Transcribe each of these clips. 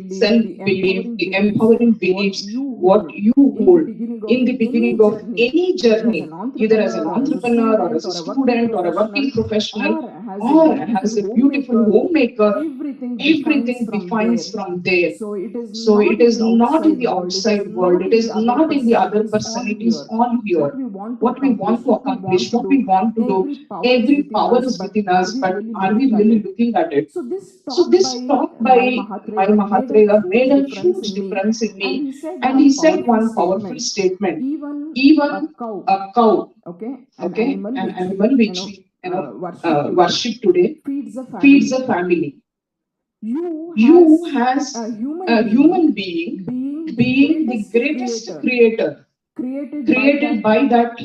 self-belief, the empowering beliefs, what you hold in the beginning of any journey, either as an entrepreneur or as a student or a working professional or as a beautiful homemaker, everything defines from there. So it is not in the outside world, it is not in the other person, it is all here. What we want to accomplish, what we want to do, every power is within us, but are we really looking at it? So this talk by Mahatria made a huge difference in me, and he said one powerful statement: even a cow, okay, an animal which we worship today, feeds a family. You as a human being, being the greatest creator, created by that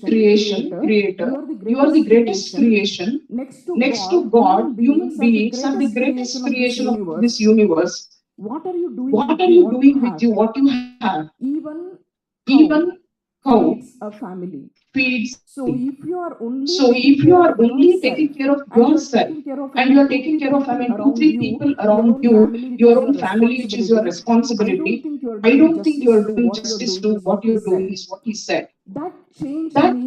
creator, you are the greatest creation. Next to God, human beings are the greatest creation of this universe. What are you doing with you, what you have? Even cow feeds a family. So if you are only taking care of yourself and you are taking care of, I mean, two, three people around you, your own family, which is your responsibility, I don't think you are doing justice to what you're doing, is what he said. That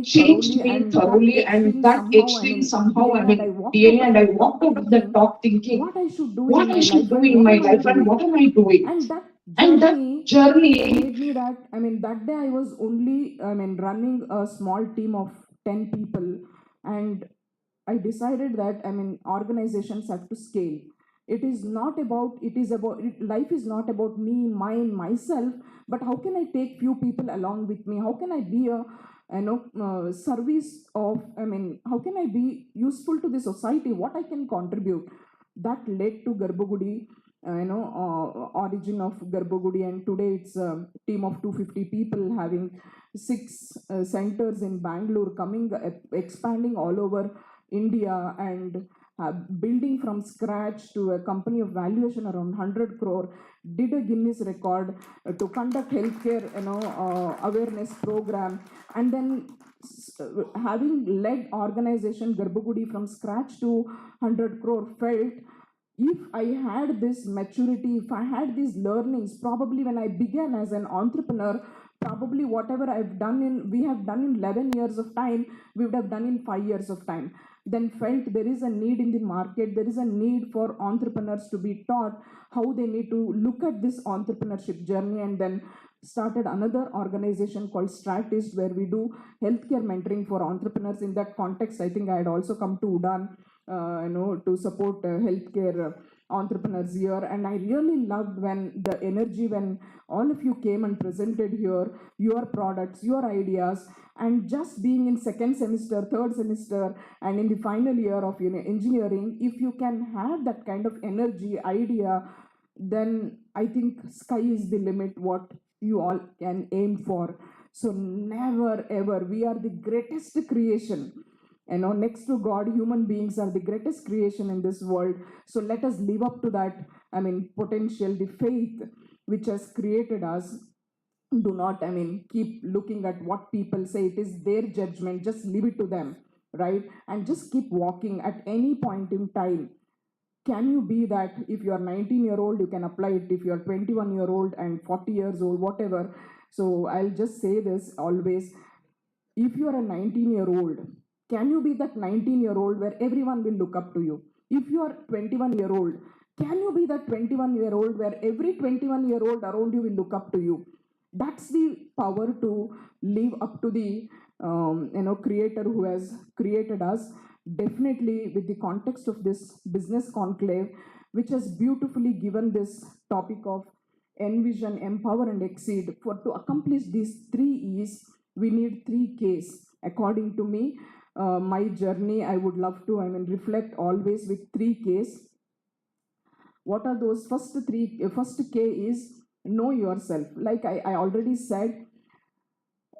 changed me thoroughly, and that etched in somehow, I mean, DNA, and I walked out of that talk thinking what I should do in my life and what am I doing. And that journey,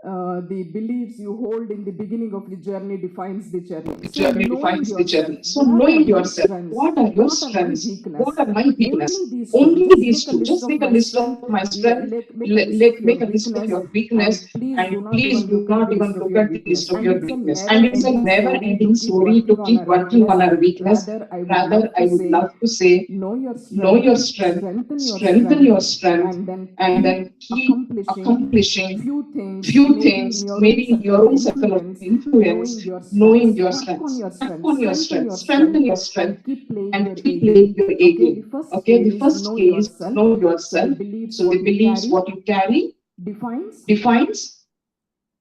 the beliefs you hold in the beginning of the journey defines the journey. The So journey knowing defines the yourself, journey. So what are knowing your yourself, strengths, what are your what are my strengths, weakness, what are my only weakness, these two. only Just these make a two. list Just of make a my list strength. of my strength. Make a list of your Make a list of weakness, your and weakness, please do and not please even do look at not the even list of look your at the weakness. list of And your it's a weakness. And it's a never-ending story to never-ending keep story to working on keep our working weakness. on our weakness. Rather, I would Rather, love to I would say, love to say, know your know your strength, strength, strengthen strengthen your your strength, and then and keep then keep accomplishing accomplishing few things, few maybe in things, your own maybe in circle your of own circle of influence, influence, knowing your knowing strengths. your Work on strengths. your Work strengths, on your strengthen strengths, your strengthen strength, your strength, and keep playing and your A keep game. playing your A Okay, game. the first Okay, K the is first know K is yourself. know So the yourself. beliefs So the what you beliefs carry what you carry defines defines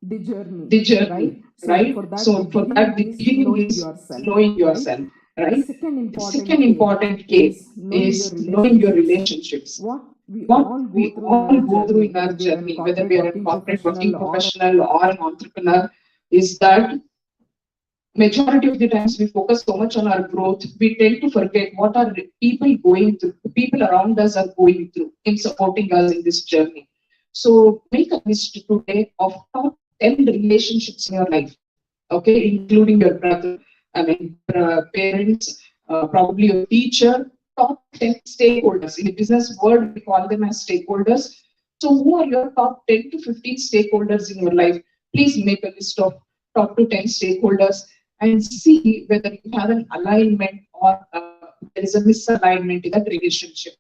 the the journey, right? journey, So right? for that, the So for beginning that, the is beginning knowing is yourself, knowing right? yourself, The right? second The important second K important K is knowing your is knowing your relationships. relationships. What we What all go we through in all our go through journey, in our whether we are in journey, whether corporate we are in working corporate, professional working or professional, or an entrepreneur, is that majority of the times we focus so much on our growth, we tend to forget what are people going through, people around us are going through in supporting us in this journey. So make a list today of top 10 relationships in your life, okay, including your brother, I mean, parents, probably your teacher, top 10 stakeholders. In the business world, we call them as stakeholders. So who are your top 10 to 15 stakeholders in your life? Please make a list of top to 10 stakeholders and see whether you have an alignment or there is a misalignment in that relationship.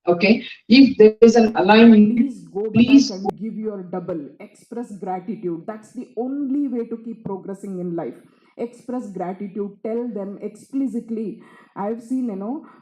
Okay, if there is an alignment, please go back please and give your double. Express gratitude. That's the only way to keep progressing in life. Express gratitude. Tell them explicitly. I've seen,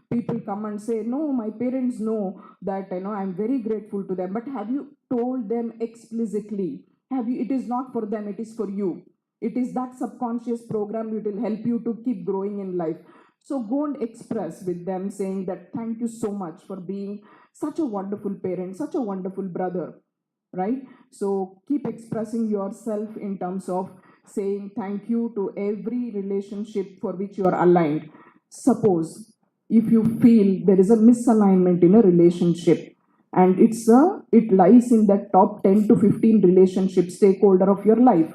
people come and say, no, my parents know that, I'm very grateful to them. But have you told them explicitly? Have you? It is not for them, it is for you. It is that subconscious program that will help you to keep growing in life. So go and express with them saying that thank you so much for being such a wonderful parent, such a wonderful brother, right? So keep expressing yourself in terms of saying thank you to every relationship for which you are aligned. Suppose if you feel there is a misalignment in a relationship, and it lies in that top 10 to 15 relationship stakeholder of your life,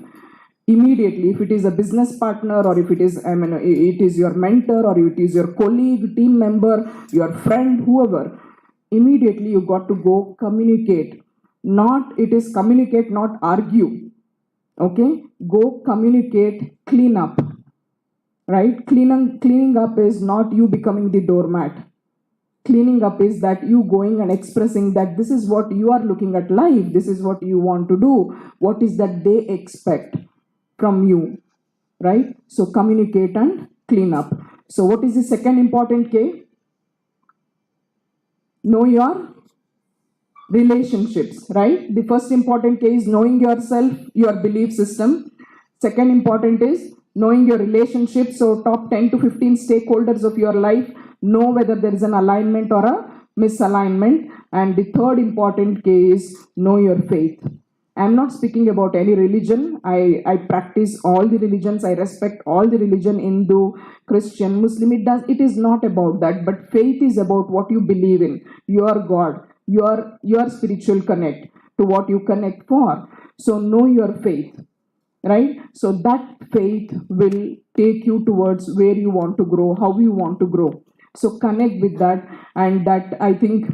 immediately, if it is a business partner, or if it is, it is your mentor, or it is your colleague, team member, your friend, whoever, immediately you got to go communicate. Not, it is communicate, not argue. Okay, go communicate, clean up, right? Cleaning up is not you becoming the doormat. Cleaning up is that you going and expressing that this is what you are looking at life, this is what you want to do, what is that they expect from you, right? So communicate and clean up. So what is the second important K? Know your relationships, right? The first important K is knowing yourself, your belief system. Second important is knowing your relationships. So top 10 to 15 stakeholders of your life, know whether there is an alignment or a misalignment. And the third important K is know your faith. I'm not speaking about any religion. I practice all the religions. I respect all the religion, Hindu, Christian, Muslim. It is not about that. But faith is about what you believe in, your God, your spiritual connect to what you connect for. So know your faith, right? So that faith will take you towards where you want to grow, how you want to grow. So connect with that, and that, I think,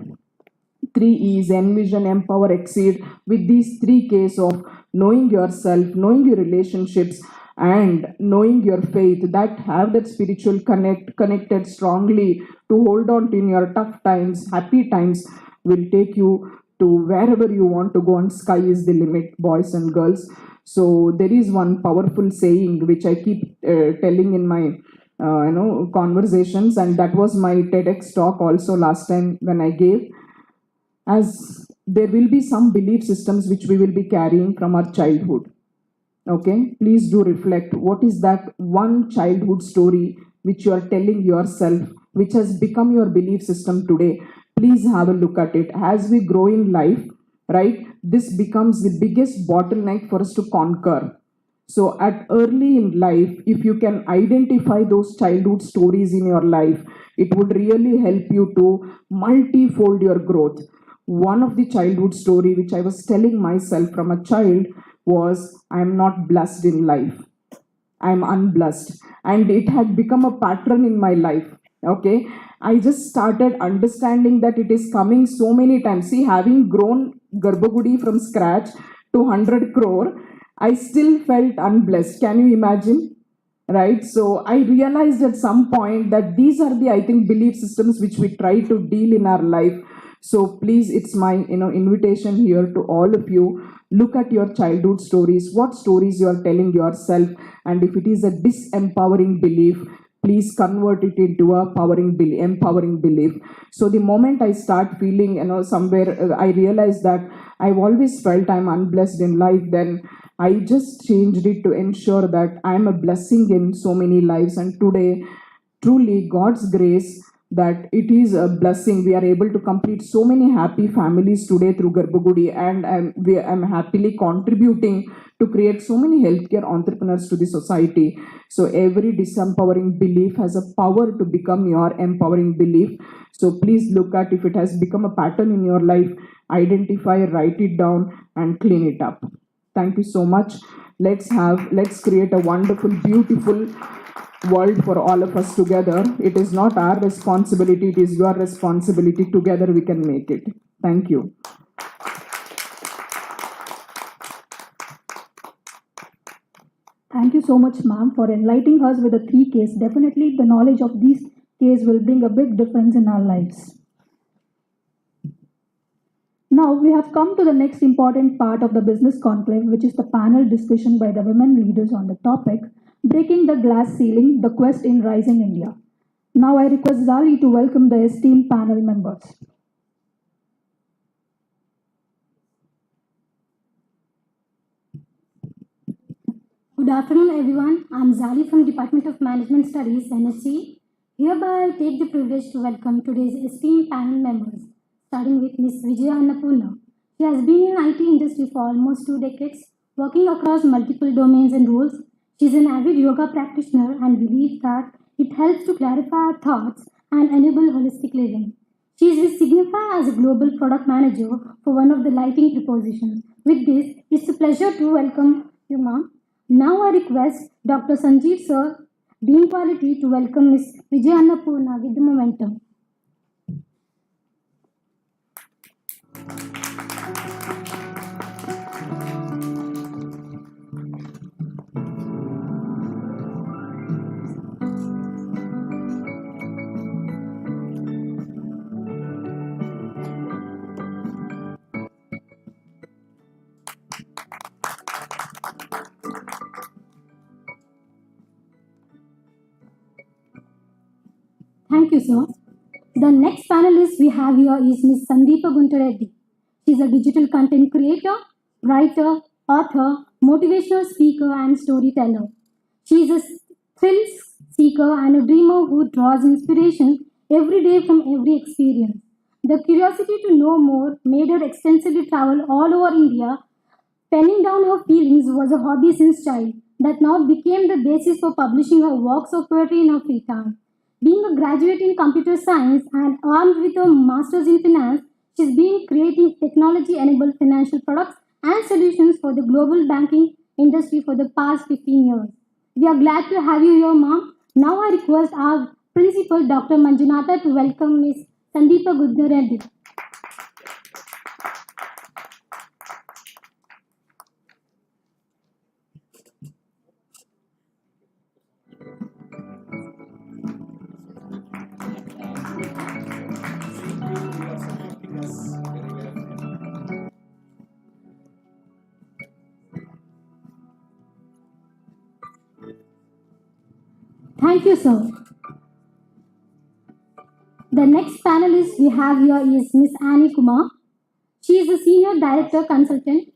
three E's: envision, empower, exceed. With these three K's of knowing yourself, knowing your relationships, and knowing your faith, that have that spiritual connected strongly to hold on to in your tough times, happy times, will take you to wherever you want to go, and sky is the limit, boys and girls. So there is one powerful saying which I keep telling in my conversations, and that was my TEDx talk also last time when I gave, as there will be some belief systems which we will be carrying from our childhood. Okay, please do reflect what is that one childhood story which you are telling yourself, which has become your belief system today. Please have a look at it. As we grow in life, right, this becomes the biggest bottleneck for us to conquer. So at early in life, if you can identify those childhood stories in your life, it would really help you to multifold your growth. One of the childhood story which I was telling myself from a child was, I am not blessed in life. I'm unblessed. And it had become a pattern in my life. Okay. I just started understanding that it is coming so many times. See, having grown Garbhagudi from scratch to 100 crore, I still felt unblessed. Can you imagine? Right? So I realized at some point that these are the, I think, belief systems which we try to deal in our life. So please, it's my invitation here to all of you. Look at your childhood stories, what stories you are telling yourself, and if it is a disempowering belief, please convert it into a empowering belief. So the moment I start feeling, somewhere I realize that I've always felt I'm unblessed in life, then I just changed it to ensure that I'm a blessing in so many lives. And today, truly, God's grace, that it is a blessing. We are able to complete so many happy families today through Garbhagudi, and I'm happily contributing to create so many healthcare entrepreneurs to the society. So every disempowering belief has a power to become your empowering belief. So please look at if it has become a pattern in your life, identify, write it down, and clean it up. Thank you so much. Let's create a wonderful, beautiful world for all of us together. It is not our responsibility, it is your responsibility. Together we can make it. Thank you. Thank you so much, ma'am, for enlightening us with the 3 Ks. Definitely, the knowledge of these Ks will bring a big difference in our lives. Now, we have come to the next important part of the business conclave, which is the panel discussion by the women leaders on the topic Breaking the Glass Ceiling, the Quest in Rising India. Now, I request Zali to welcome the esteemed panel members. Good afternoon, everyone. I'm Zali from Department of Management Studies, NHCE. Hereby, I take the privilege to welcome today's esteemed panel members, starting with Ms. Vijaya Annapurna. She has been in IT industry for almost 2 decades, working across multiple domains and roles. She's an avid yoga practitioner and believes that it helps to clarify our thoughts and enable holistic living. She is with Signify as a global product manager for one of the lighting propositions. With this, it's a pleasure to welcome you, ma'am. Now I request Dr. Sanjeev Sir, Dean Quality, to welcome Ms. Vijay Annapurna with the momentum. Thank you, sir. The next panelist we have here is Ms. Sandeepa Guntareddy. She is a digital content creator, writer, author, motivational speaker, and storyteller. She is a thrill seeker and a dreamer who draws inspiration every day from every experience. The curiosity to know more made her extensively travel all over India. Penning down her feelings was a hobby since child that now became the basis for publishing her works of poetry in her free time. Being a graduate in computer science and armed with a master's in finance, she's been creating technology-enabled financial products and solutions for the global banking industry for the past 15 years. We are glad to have you here, ma'am. Now I request our principal, Dr. Manjunatha, to welcome Ms. Sandeepa Gudnareddy. Thank you, sir. The next panelist we have here is Ms. Annie Kumar. She is a senior director consultant.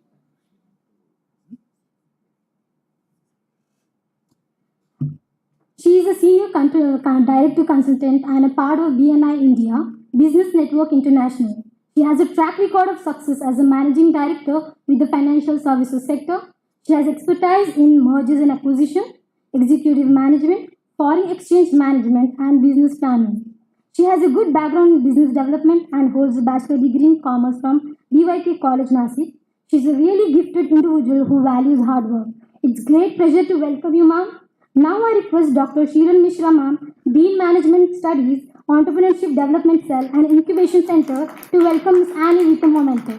She is a senior director consultant and a part of BNI India Business Network International. She has a track record of success as a managing director with the financial services sector. She has expertise in mergers and acquisition, executive management, foreign exchange management, and business planning. She has a good background in business development and holds a bachelor degree in commerce from DYK College, Nasik. She's a really gifted individual who values hard work. It's great pleasure to welcome you, ma'am. Now I request Dr. Shiran Mishra, ma'am, Dean Management Studies, Entrepreneurship Development Cell and Incubation Center, to welcome Ms. Annie with a memento.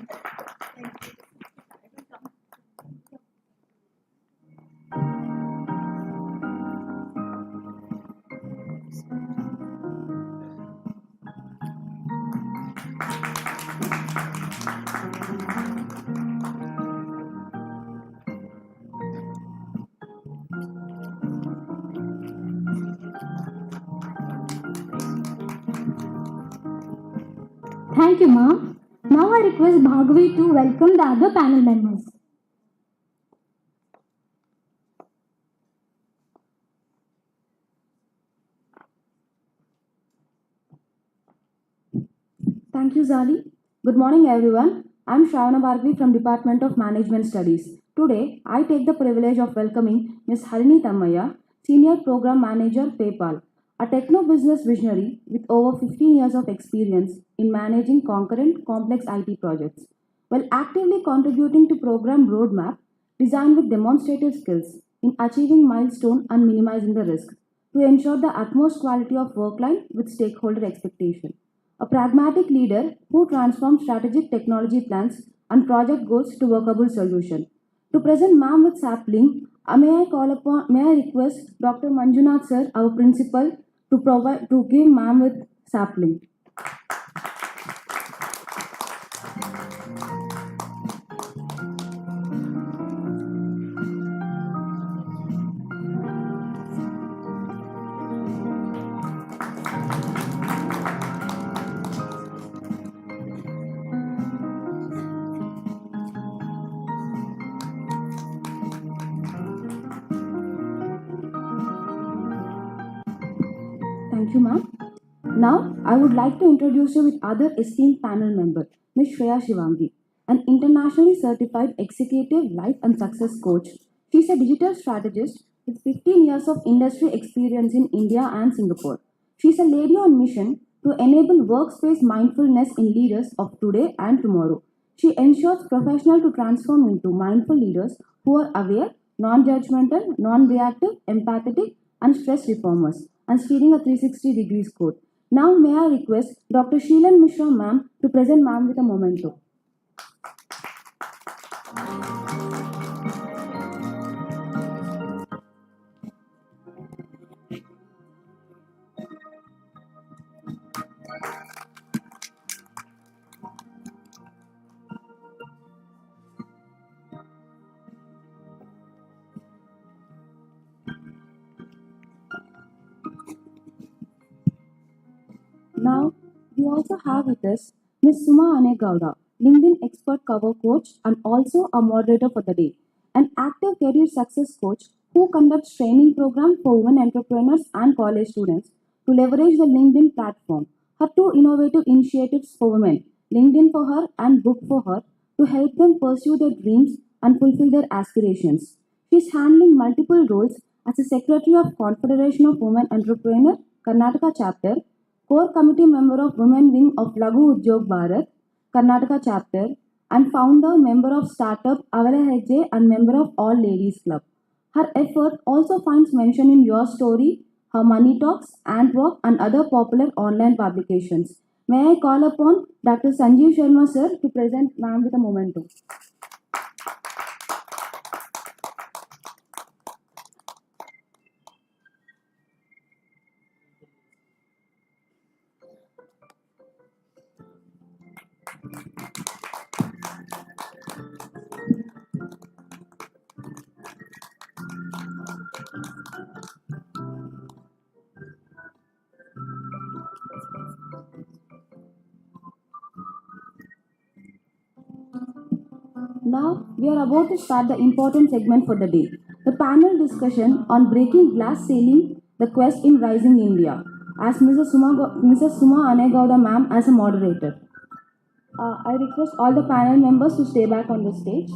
Thank you, ma'am. Now I request Bhargavi to welcome the other panel members. Thank you, Zali. Good morning, everyone. I'm Shravana Bhargavi from Department of Management Studies. Today, I take the privilege of welcoming Ms. Harini Tammaya, Senior Program Manager, PayPal, a techno-business visionary with over 15 years of experience in managing concurrent complex IT projects, while actively contributing to program roadmap designed with demonstrative skills in achieving milestone and minimizing the risk to ensure the utmost quality of work line with stakeholder expectation. A pragmatic leader who transforms strategic technology plans and project goals to workable solution. To present ma'am with sapling, may I request Dr. Manjunath sir, our principal, to give ma'am with sapling. Thank you, ma'am. Now, I would like to introduce you with other esteemed panel member, Ms. Shreya Shivangi, an internationally certified executive life and success coach. She's a digital strategist with 15 years of industry experience in India and Singapore. She's a lady on mission to enable workspace mindfulness in leaders of today and tomorrow. She ensures professionals to transform into mindful leaders who are aware, non-judgmental, non-reactive, empathetic, and stress reformers, and steering a 360 degrees code. Now, may I request Dr. Sheelan Mishra ma'am to present ma'am with a memento. Now, we also have with us Ms. Suma Anegowda, LinkedIn expert cover coach and also a moderator for the day, an active career success coach who conducts training program for women entrepreneurs and college students to leverage the LinkedIn platform. Her two innovative initiatives for women, LinkedIn for Her and Book for Her, to help them pursue their dreams and fulfill their aspirations. She is handling multiple roles as a Secretary of Confederation of Women Entrepreneur, Karnataka chapter, core committee member of Women Wing of Lagu Udyog Bharat, Karnataka chapter, and founder member of startup Avara Hejje and member of All Ladies Club. Her effort also finds mention in Your Story, Her Money Talks, Antwork, and other popular online publications. May I call upon Dr. Sanjeev Sharma sir to present ma'am with a memento. Now, we are about to start the important segment for the day, the panel discussion on breaking glass ceiling, the quest in rising India, as Mrs. Suma Anegowda ma'am as a moderator. I request all the panel members to stay back on the stage.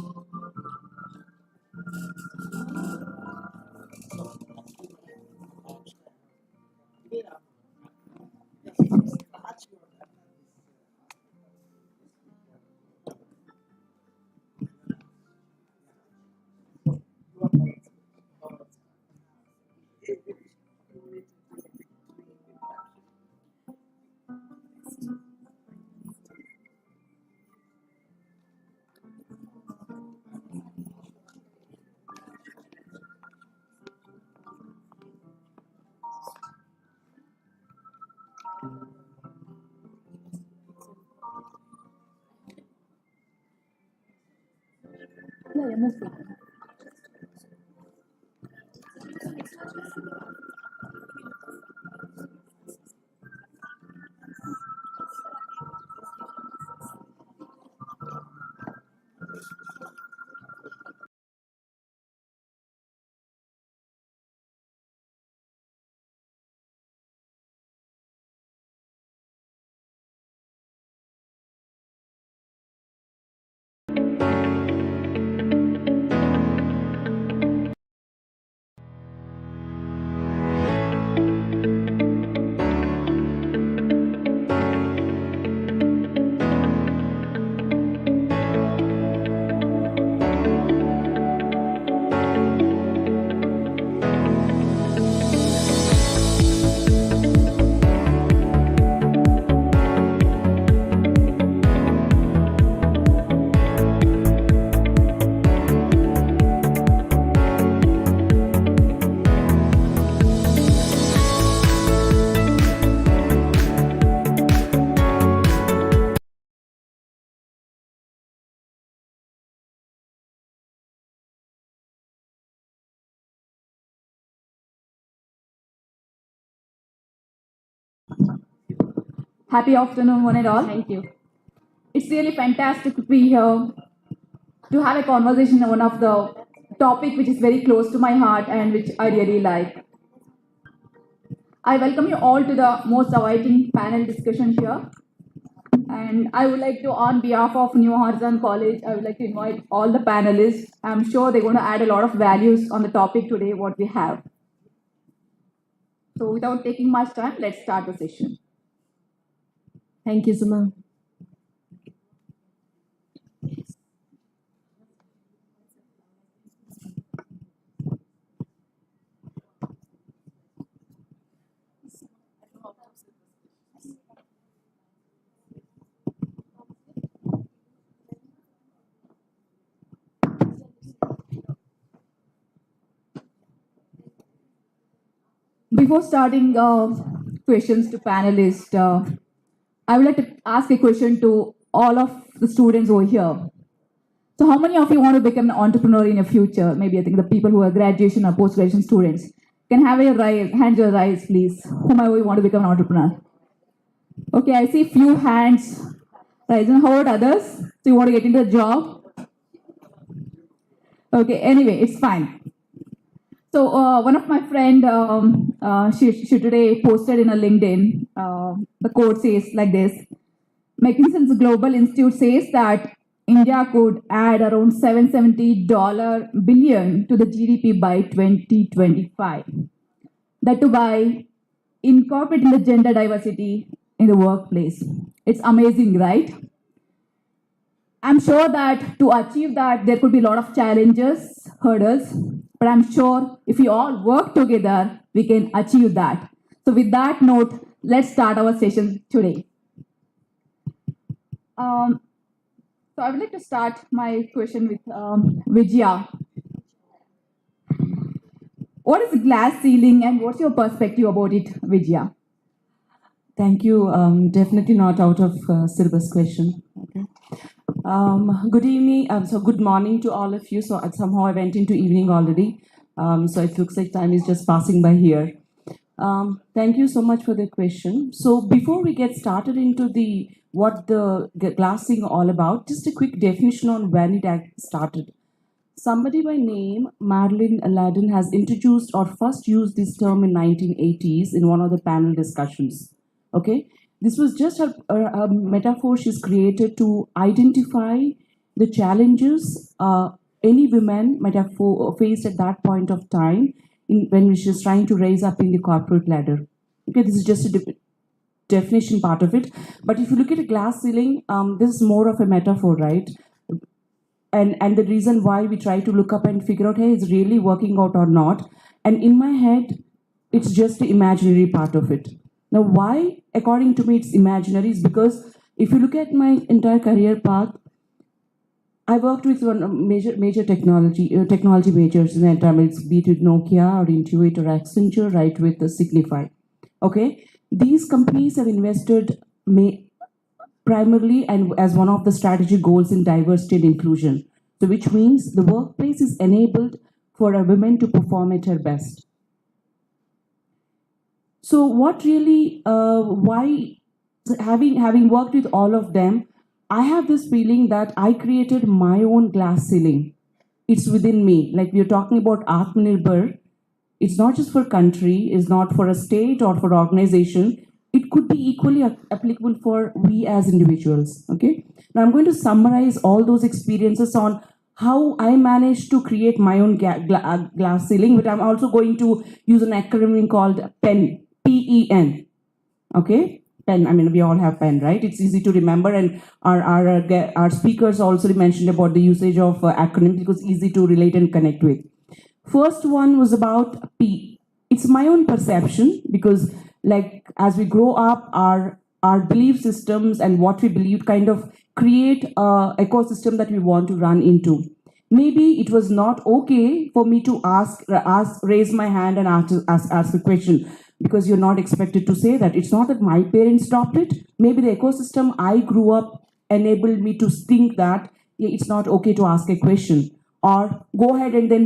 Happy afternoon, one and all. Thank you. It's really fantastic to be here to have a conversation on one of the topic which is very close to my heart and which I really like. I welcome you all to the most awaiting panel discussion here. And I would like to, on behalf of New Horizon College, I would like to invite all the panelists. I'm sure they're going to add a lot of values on the topic today, what we have. So without taking much time, let's start the session. Thank you, Suma. Before starting questions to panelists, I would like to ask a question to all of the students over here. So how many of you want to become an entrepreneur in the future? Maybe I think the people who are graduation or post-graduation students can have a rise, hand your rise, please. Whomever you want to become an entrepreneur. Okay, I see few hands rising. How about others? So you want to get into a job? Okay, anyway, it's fine. So one of my friend, she today posted in a LinkedIn, the quote says like this: McKinsey's Global Institute says that India could add around $770 billion to the GDP by 2025. That too by incorporating the gender diversity in the workplace. It's amazing, right? I'm sure that to achieve that, there could be a lot of challenges, hurdles, but I'm sure if we all work together, we can achieve that. So with that note, let's start our session today. So I would like to start my question with Vijaya. What is glass ceiling and what's your perspective about it, Vijaya? Thank you. Definitely not out of syllabus question. Okay. Good evening. So good morning to all of you. So somehow I went into evening already. So it looks like time is just passing by here. Thank you so much for the question. So before we get started into what the glassing all about, just a quick definition on when it started. Somebody by name Marilyn Aladdin has introduced or first used this term in 1980s in one of the panel discussions. Okay, this was just a metaphor she's created to identify the challenges any women might have faced at that point of time when she's trying to raise up in the corporate ladder. Okay, this is just a definition part of it. But if you look at a glass ceiling, this is more of a metaphor, right? And the reason why we try to look up and figure out, hey, it's really working out or not. And in my head, it's just the imaginary part of it. Now, why, according to me, it's imaginary is because if you look at my entire career path, I worked with one major technology majors in the entire, be it with Nokia or Intuit or Accenture, right, with the Signify. Okay, these companies have invested primarily and as one of the strategic goals in diversity and inclusion. So which means the workplace is enabled for a woman to perform at her best. So what really, why, having worked with all of them, I have this feeling that I created my own glass ceiling. It's within me. Like we're talking about Atmanirbhar, it's not just for country, it's not for a state or for organization. It could be equally applicable for we as individuals. Okay. Now I'm going to summarize all those experiences on how I managed to create my own glass ceiling, but I'm also going to use an acronym called PEN, PEN. Okay, PEN. I mean, we all have PEN, right? It's easy to remember, and our speakers also mentioned about the usage of acronyms because it's easy to relate and connect with. First one was about P. It's my own perception because, like, as we grow up, our belief systems and what we believe kind of create a ecosystem that we want to run into. Maybe it was not okay for me to raise my hand and ask a question because you're not expected to say that. It's not that my parents stopped it. Maybe the ecosystem I grew up enabled me to think that it's not okay to ask a question or go ahead and then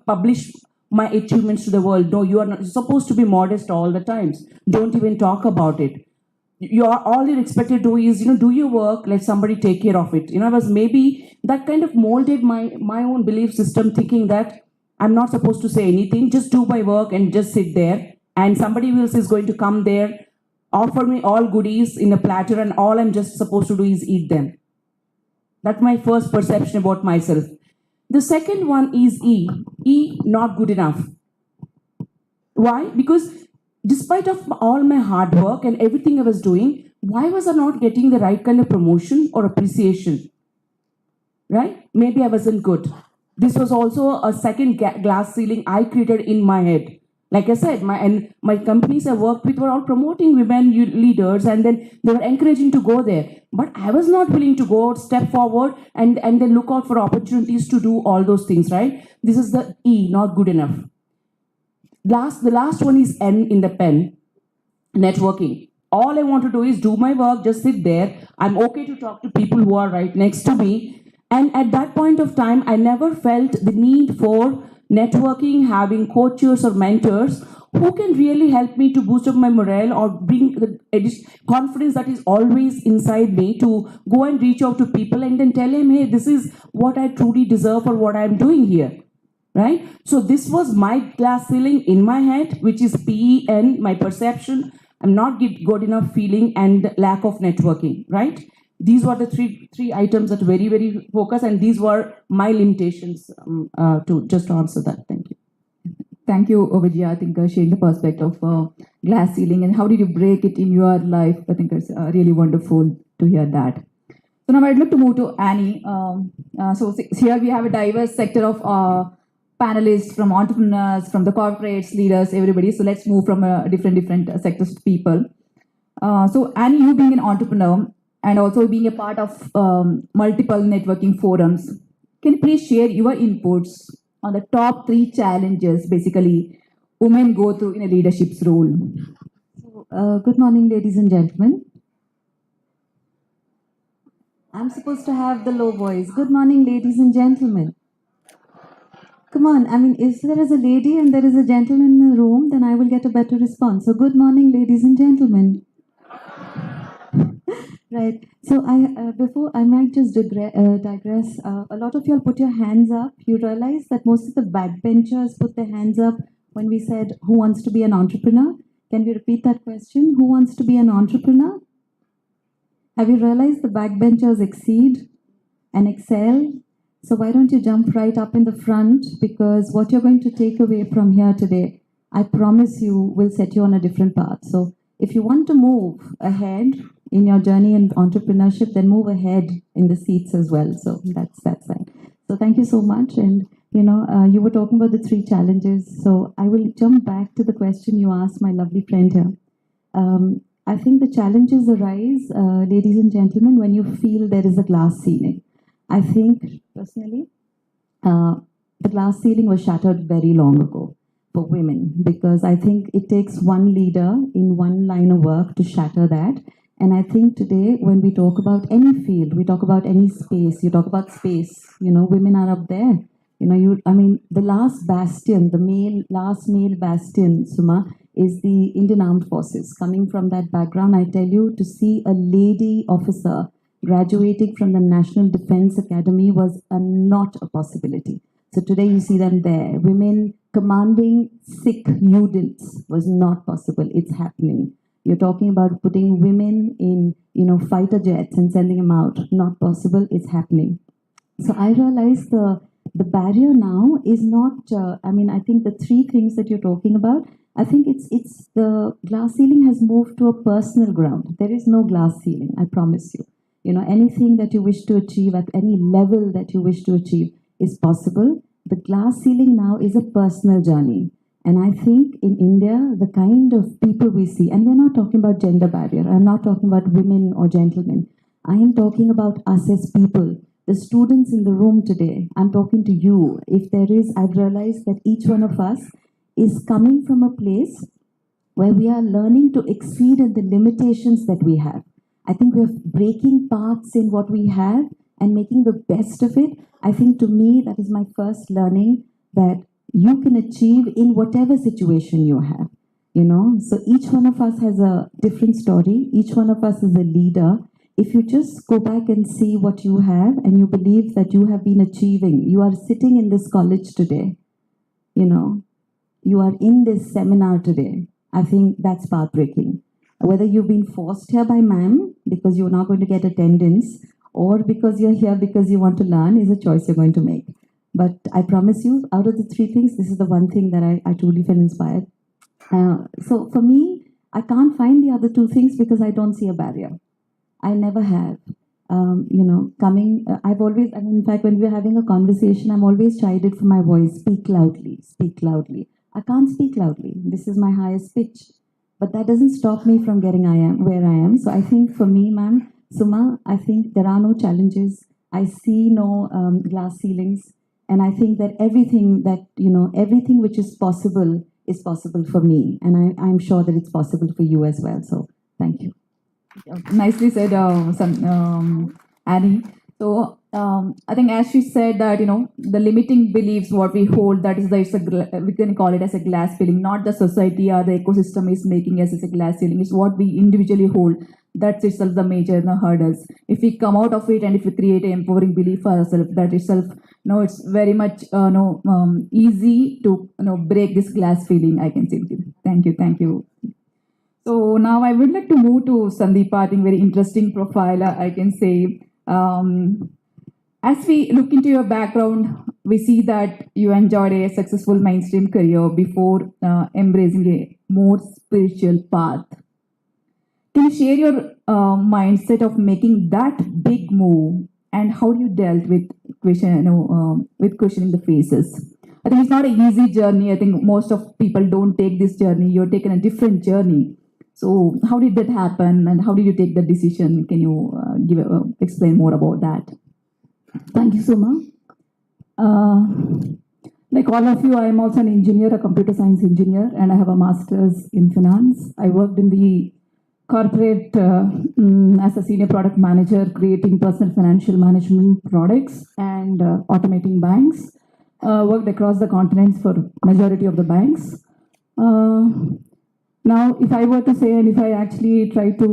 publish my achievements to the world. No, you are not supposed to be modest all the times. Don't even talk about it. All you're expected to do is do your work, let somebody take care of it. I was maybe that kind of molded my own belief system, thinking that I'm not supposed to say anything, just do my work and just sit there, and somebody else is going to come there, offer me all goodies in a platter, and all I'm just supposed to do is eat them. That's my first perception about myself. The second one is E, not good enough. Why? Because despite of all my hard work and everything I was doing, why was I not getting the right kind of promotion or appreciation? Right? Maybe I wasn't good. This was also a second glass ceiling I created in my head. Like I said, my companies I worked with were all promoting women leaders, and then they were encouraging to go there. But I was not willing to go step forward and then look out for opportunities to do all those things, right? This is the E, not good enough. The last one is N in the pen, networking. All I want to do is do my work, just sit there. I'm okay to talk to people who are right next to me. And at that point of time, I never felt the need for networking, having coaches or mentors who can really help me to boost up my morale or bring the confidence that is always inside me to go and reach out to people and then tell them, hey, this is what I truly deserve for what I'm doing here. Right? So this was my glass ceiling in my head, which is PEN, my perception. I'm not good enough feeling and lack of networking, right? These were the three items that very, very focused, and these were my limitations to just answer that. Thank you. Thank you, Vijaya. I think sharing the perspective of glass ceiling and how did you break it in your life. I think it's really wonderful to hear that. So now I'd like to move to Annie. So here we have a diverse sector of panelists, from entrepreneurs, from the corporates, leaders, everybody. So let's move from different sectors of people. So Annie, you being an entrepreneur and also being a part of multiple networking forums, can you please share your inputs on the top 3 challenges basically women go through in a leadership role? Good morning, ladies and gentlemen. I'm supposed to have the low voice. Good morning, ladies and gentlemen. Come on, I mean, if there is a lady and there is a gentleman in the room, then I will get a better response. So good morning, ladies and gentlemen. Right. So before I might just digress. A lot of y'all put your hands up. You realize that most of the backbenchers put their hands up when we said, who wants to be an entrepreneur? Can we repeat that question? Who wants to be an entrepreneur? Have you realized the backbenchers exceed and excel? So why don't you jump right up in the front? Because what you're going to take away from here today, I promise you, will set you on a different path. So if you want to move ahead in your journey in entrepreneurship, then move ahead in the seats as well. So that's that side. So thank you so much. And you were talking about the 3 challenges. So I will jump back to the question you asked my lovely friend here. I think the challenges arise, ladies and gentlemen, when you feel there is a glass ceiling. I think personally, the glass ceiling was shattered very long ago for women, because I think it takes one leader in one line of work to shatter that. And I think today, when we talk about any field, we talk about any space, you talk about space, women are up there. The last bastion, last male bastion, Suma, is the Indian Armed Forces. Coming from that background, I tell you, to see a lady officer graduating from the National Defense Academy was not a possibility. So today you see them there. Women commanding Sikh units was not possible. It's happening. You're talking about putting women in, fighter jets and sending them out. Not possible. It's happening. So I realize the barrier now is not. I think the three things that you're talking about. I think it's the glass ceiling has moved to a personal ground. There is no glass ceiling. I promise you. Anything that you wish to achieve at any level that you wish to achieve is possible. The glass ceiling now is a personal journey. And I think in India, the kind of people we see, and we're not talking about gender barrier, I'm not talking about women or gentlemen. I am talking about us as people, the students in the room today. I'm talking to you. I've realized that each one of us is coming from a place where we are learning to exceed in the limitations that we have. I think we're breaking paths in what we have and making the best of it. I think to me, that is my first learning, that you can achieve in whatever situation you have, So each one of us has a different story. Each one of us is a leader. If you just go back and see what you have and you believe that you have been achieving, you are sitting in this college today, you are in this seminar today. I think that's path-breaking. Whether you've been forced here by ma'am because you're not going to get attendance, or because you're here because you want to learn, is a choice you're going to make. But I promise you, out of the three things, this is the one thing that I truly feel inspired. So for me, I can't find the other two things because I don't see a barrier. I never have. I've always, in fact, when we're having a conversation, I'm always chided for my voice. Speak loudly, speak loudly. I can't speak loudly. This is my highest pitch. But that doesn't stop me from getting where I am. So I think for me, ma'am, Suma, I think there are no challenges. I see no glass ceilings. And I think that everything which is possible for me. And I'm sure that it's possible for you as well. So thank you. Nicely said, Annie. So I think as she said that, the limiting beliefs, what we hold, that is we can call it as a glass ceiling, not the society or the ecosystem is making us as a glass ceiling. It's what we individually hold. That's itself the major hurdles. If we come out of it and if we create an empowering belief for ourselves, that itself, it's very much easy to break this glass ceiling, I can say. Thank you. So now I would like to move to Sandeepa. I think very interesting profile, I can say. As we look into your background, we see that you enjoyed a successful mainstream career before embracing a more spiritual path. Can you share your mindset of making that big move and how you dealt with questioning the phases? I think it's not an easy journey. I think most of people don't take this journey. You're taking a different journey. So how did that happen and how did you take the decision? Can you explain more about that? Thank you, Suma. Like all of you, I am also an engineer, a computer science engineer, and I have a master's in finance. I worked in the corporate as a senior product manager, creating personal financial management products and automating banks. Worked across the continents for majority of the banks. Now, if I were to say, and if I actually try to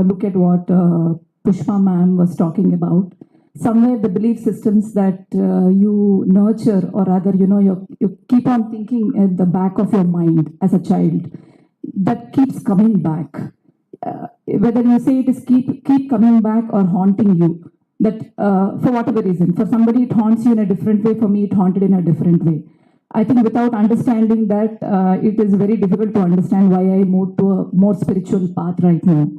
look at what Pushpa ma'am was talking about, somewhere the belief systems that you nurture, or rather, you keep on thinking at the back of your mind as a child, that keeps coming back. Whether you say it is keep coming back or haunting you, that for whatever reason, for somebody it haunts you in a different way, for me it haunted in a different way. I think without understanding that, it is very difficult to understand why I moved to a more spiritual path right now.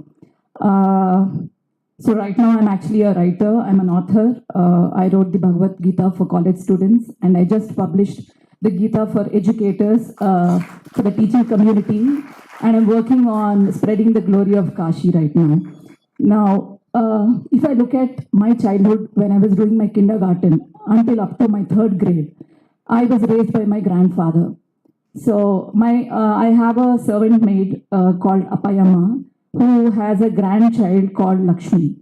So right now I'm actually a writer, I'm an author. I wrote the Bhagavad Gita for college students, and I just published the Gita for educators, for the teaching community, and I'm working on spreading the glory of Kashi right now. Now, if I look at my childhood, when I was doing my kindergarten until up to my 3rd grade, I was raised by my grandfather. So I have a servant maid called Apayama, who has a grandchild called Lakshmi.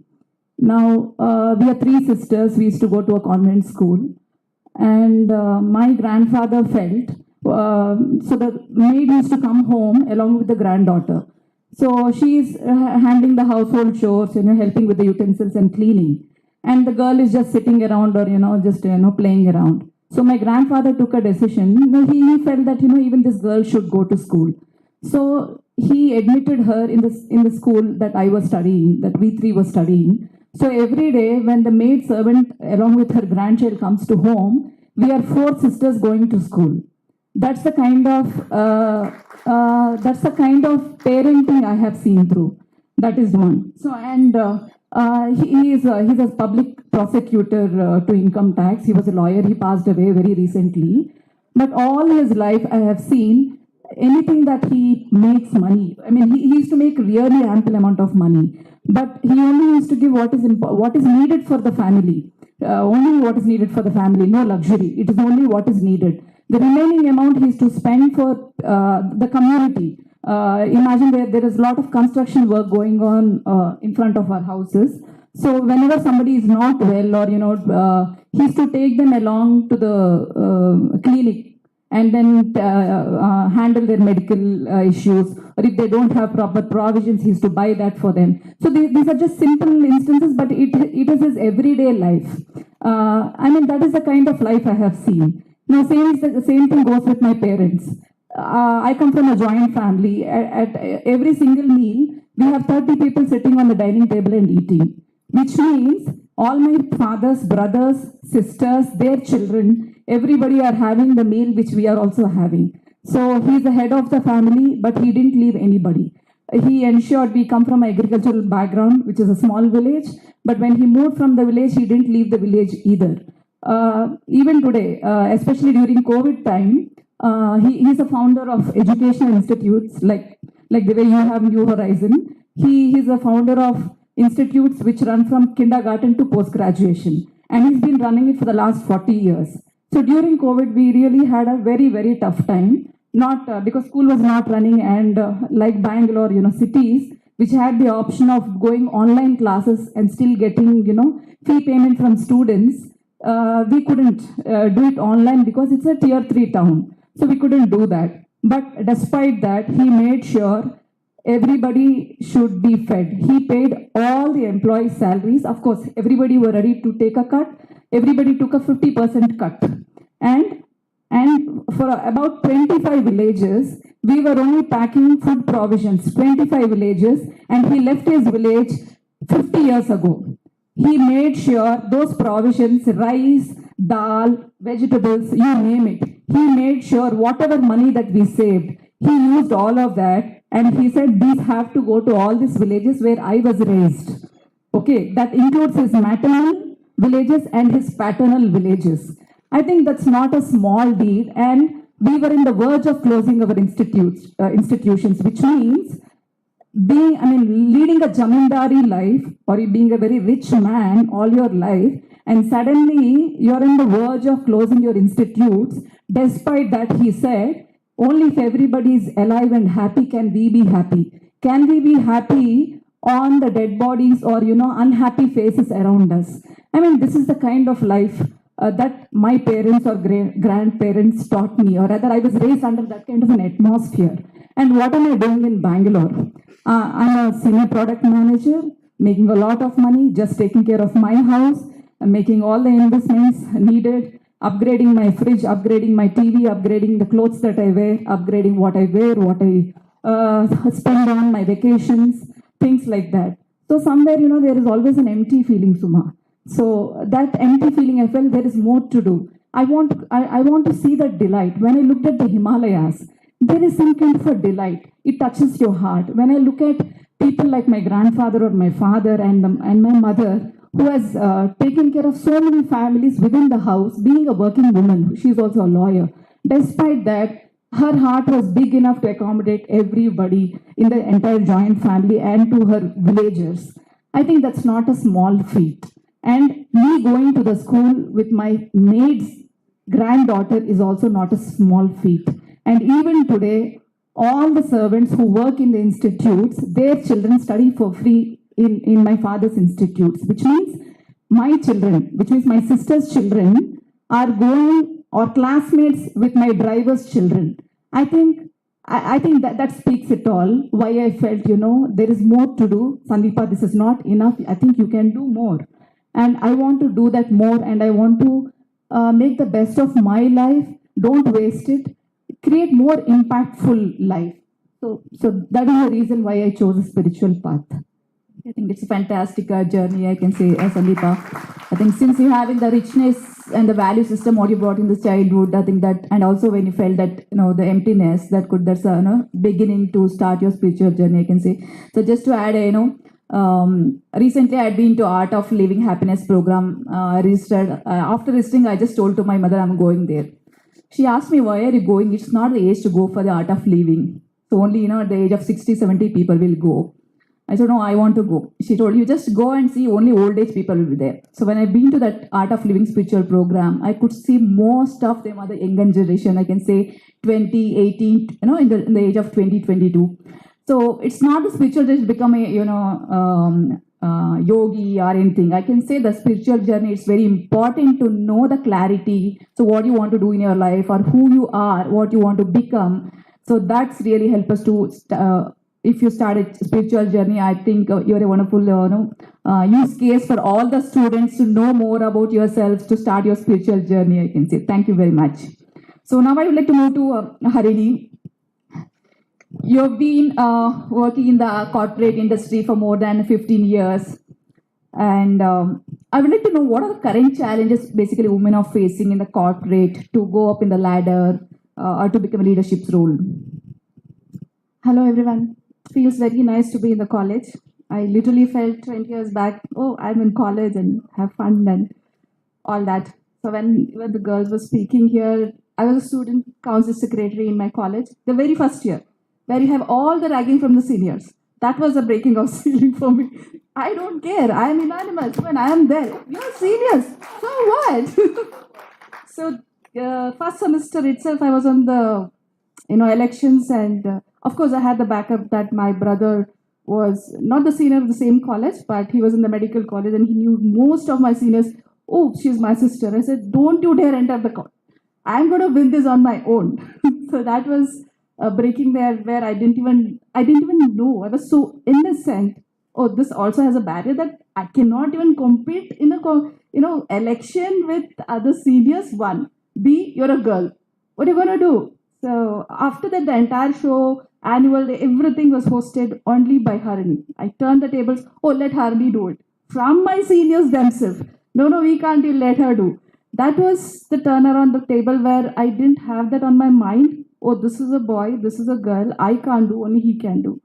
Now, we are three sisters. We used to go to a convent school. And my grandfather felt, so the maid used to come home along with the granddaughter. So she's handling the household chores, helping with the utensils and cleaning. And the girl is just sitting around or, just, playing around. So my grandfather took a decision. He felt that, even this girl should go to school. So he admitted her in the school that I was studying, that we three were studying. So every day when the maid servant along with her grandchild comes to home, we are four sisters going to school. That's the kind of parenting I have seen through. That is one. So he's a public prosecutor to income tax. He was a lawyer. He passed away very recently. But all his life I have seen anything that he makes money. I mean, he used to make really ample amount of money. But he only used to give what is needed for the family. Only what is needed for the family, no luxury. It is only what is needed. The remaining amount he is to spend for the community. Imagine there is a lot of construction work going on in front of our houses. So whenever somebody is not well or, he used to take them along to the clinic and then handle their medical issues, or if they don't have proper provisions, he used to buy that for them. So these are just simple instances, but it is his everyday life. I mean, that is the kind of life I have seen. Now, the same thing goes with my parents. I come from a joint family. At every single meal, we have 30 people sitting on the dining table and eating, which means all my father's brothers, sisters, their children, everybody are having the meal which we are also having. So he's the head of the family, but he didn't leave anybody. He ensured we come from an agricultural background, which is a small village, but when he moved from the village, he didn't leave the village either. Even today, especially during COVID time, he's a founder of educational institutes like the way you have New Horizon. He's a founder of institutes which run from kindergarten to post-graduation. And he's been running it for the last 40 years. So during COVID, we really had a very, very tough time. Not because school was not running, and like Bangalore, cities which had the option of going online classes and still getting, fee payment from students, we couldn't do it online because it's a tier 3 town. So we couldn't do that. But despite that, he made sure everybody should be fed. He paid all the employees' salaries. Of course, everybody were ready to take a cut. Everybody took a 50% cut. And for about 25 villages, we were only packing food provisions, 25 villages, and he left his village 50 years ago. He made sure those provisions, rice, dal, vegetables, you name it, he made sure whatever money that we saved, he used all of that, and he said these have to go to all these villages where I was raised. Okay, that includes his maternal villages and his paternal villages. I think that's not a small deed, and we were in the verge of closing our institutions, which means leading a zamindari life or being a very rich man all your life, and suddenly you're in the verge of closing your institutes. Despite that, he said, only if everybody is alive and happy can we be happy. Can we be happy on the dead bodies or, unhappy faces around us? I mean, this is the kind of life that my parents or grandparents taught me, or rather I was raised under that kind of an atmosphere. And what am I doing in Bangalore? I'm a senior product manager, making a lot of money, just taking care of my house, making all the investments needed, upgrading my fridge, upgrading my TV, upgrading the clothes that I wear, upgrading what I wear, what I spend on my vacations, things like that. So somewhere, there is always an empty feeling, Suma. So that empty feeling, I felt there is more to do. I want to see that delight. When I looked at the Himalayas, there is some kind of a delight. It touches your heart. When I look at people like my grandfather or my father and my mother, who has taken care of so many families within the house, being a working woman, she's also a lawyer. Despite that, her heart was big enough to accommodate everybody in the entire joint family and to her villagers. I think that's not a small feat. And me going to the school with my maid's granddaughter is also not a small feat. And even today, all the servants who work in the institutes, their children study for free in my father's institutes, which means my children, which means my sister's children, are going or classmates with my driver's children. I think that speaks it all. Why I felt, there is more to do. Sandeepa, this is not enough. I think you can do more. And I want to do that more, and I want to make the best of my life. Don't waste it. Create more impactful life. So that is the reason why I chose a spiritual path. I think it's a fantastic journey, I can say, Sandeepa. I think since you having the richness and the value system what you brought in the childhood, I think that, and also when you felt that, the emptiness, that's a beginning to start your spiritual journey, I can say. So just to add, recently I had been to Art of Living Happiness program, registered. After registering, I just told to my mother I'm going there. She asked me, why are you going? It's not the age to go for the Art of Living. So only, at the age of 60, 70 people will go. I said, no, I want to go. She told, you just go and see, only old age people will be there. So when I've been to that Art of Living spiritual program, I could see most of them are the younger generation. I can say 20, 18, in the age of 20, 22. So it's not the spiritual just become a, yogi or anything. I can say the spiritual journey, it's very important to know the clarity. So what you want to do in your life, or who you are, what you want to become. So that's really help us to, if you start a spiritual journey, I think you're a wonderful use case for all the students to know more about yourselves, to start your spiritual journey, I can say. Thank you very much. So now I would like to move to Harini. You've been working in the corporate industry for more than 15 years. And I would like to know, what are the current challenges basically women are facing in the corporate to go up in the ladder or to become a leadership role? Hello, everyone. It feels very nice to be in the college. I literally felt 20 years back, oh, I'm in college and have fun and all that. So when the girls were speaking here, I was a student council secretary in my college, the very first year, where you have all the ragging from the seniors. That was a breaking of ceiling for me. I don't care. I am anonymous when I am there. You're seniors. So what? So first semester itself, I was on the elections, and of course I had the backup that my brother was not the senior of the same college, but he was in the medical college, and he knew most of my seniors. Oh, she's my sister. I said, don't you dare enter the college. I'm going to win this on my own. So that was breaking there, where I didn't even know. I was so innocent. Oh, this also has a barrier that I cannot even compete in a election with other seniors. One, B, you're a girl. What are you going to do? So after that, the entire show, annual day, everything was hosted only by Harini. I turned the tables. Oh, let Harini do it. From my seniors themselves. No, we can't let her do. That was the turnaround the table, where I didn't have that on my mind. Oh, this is a boy, this is a girl. I can't do, only he can do.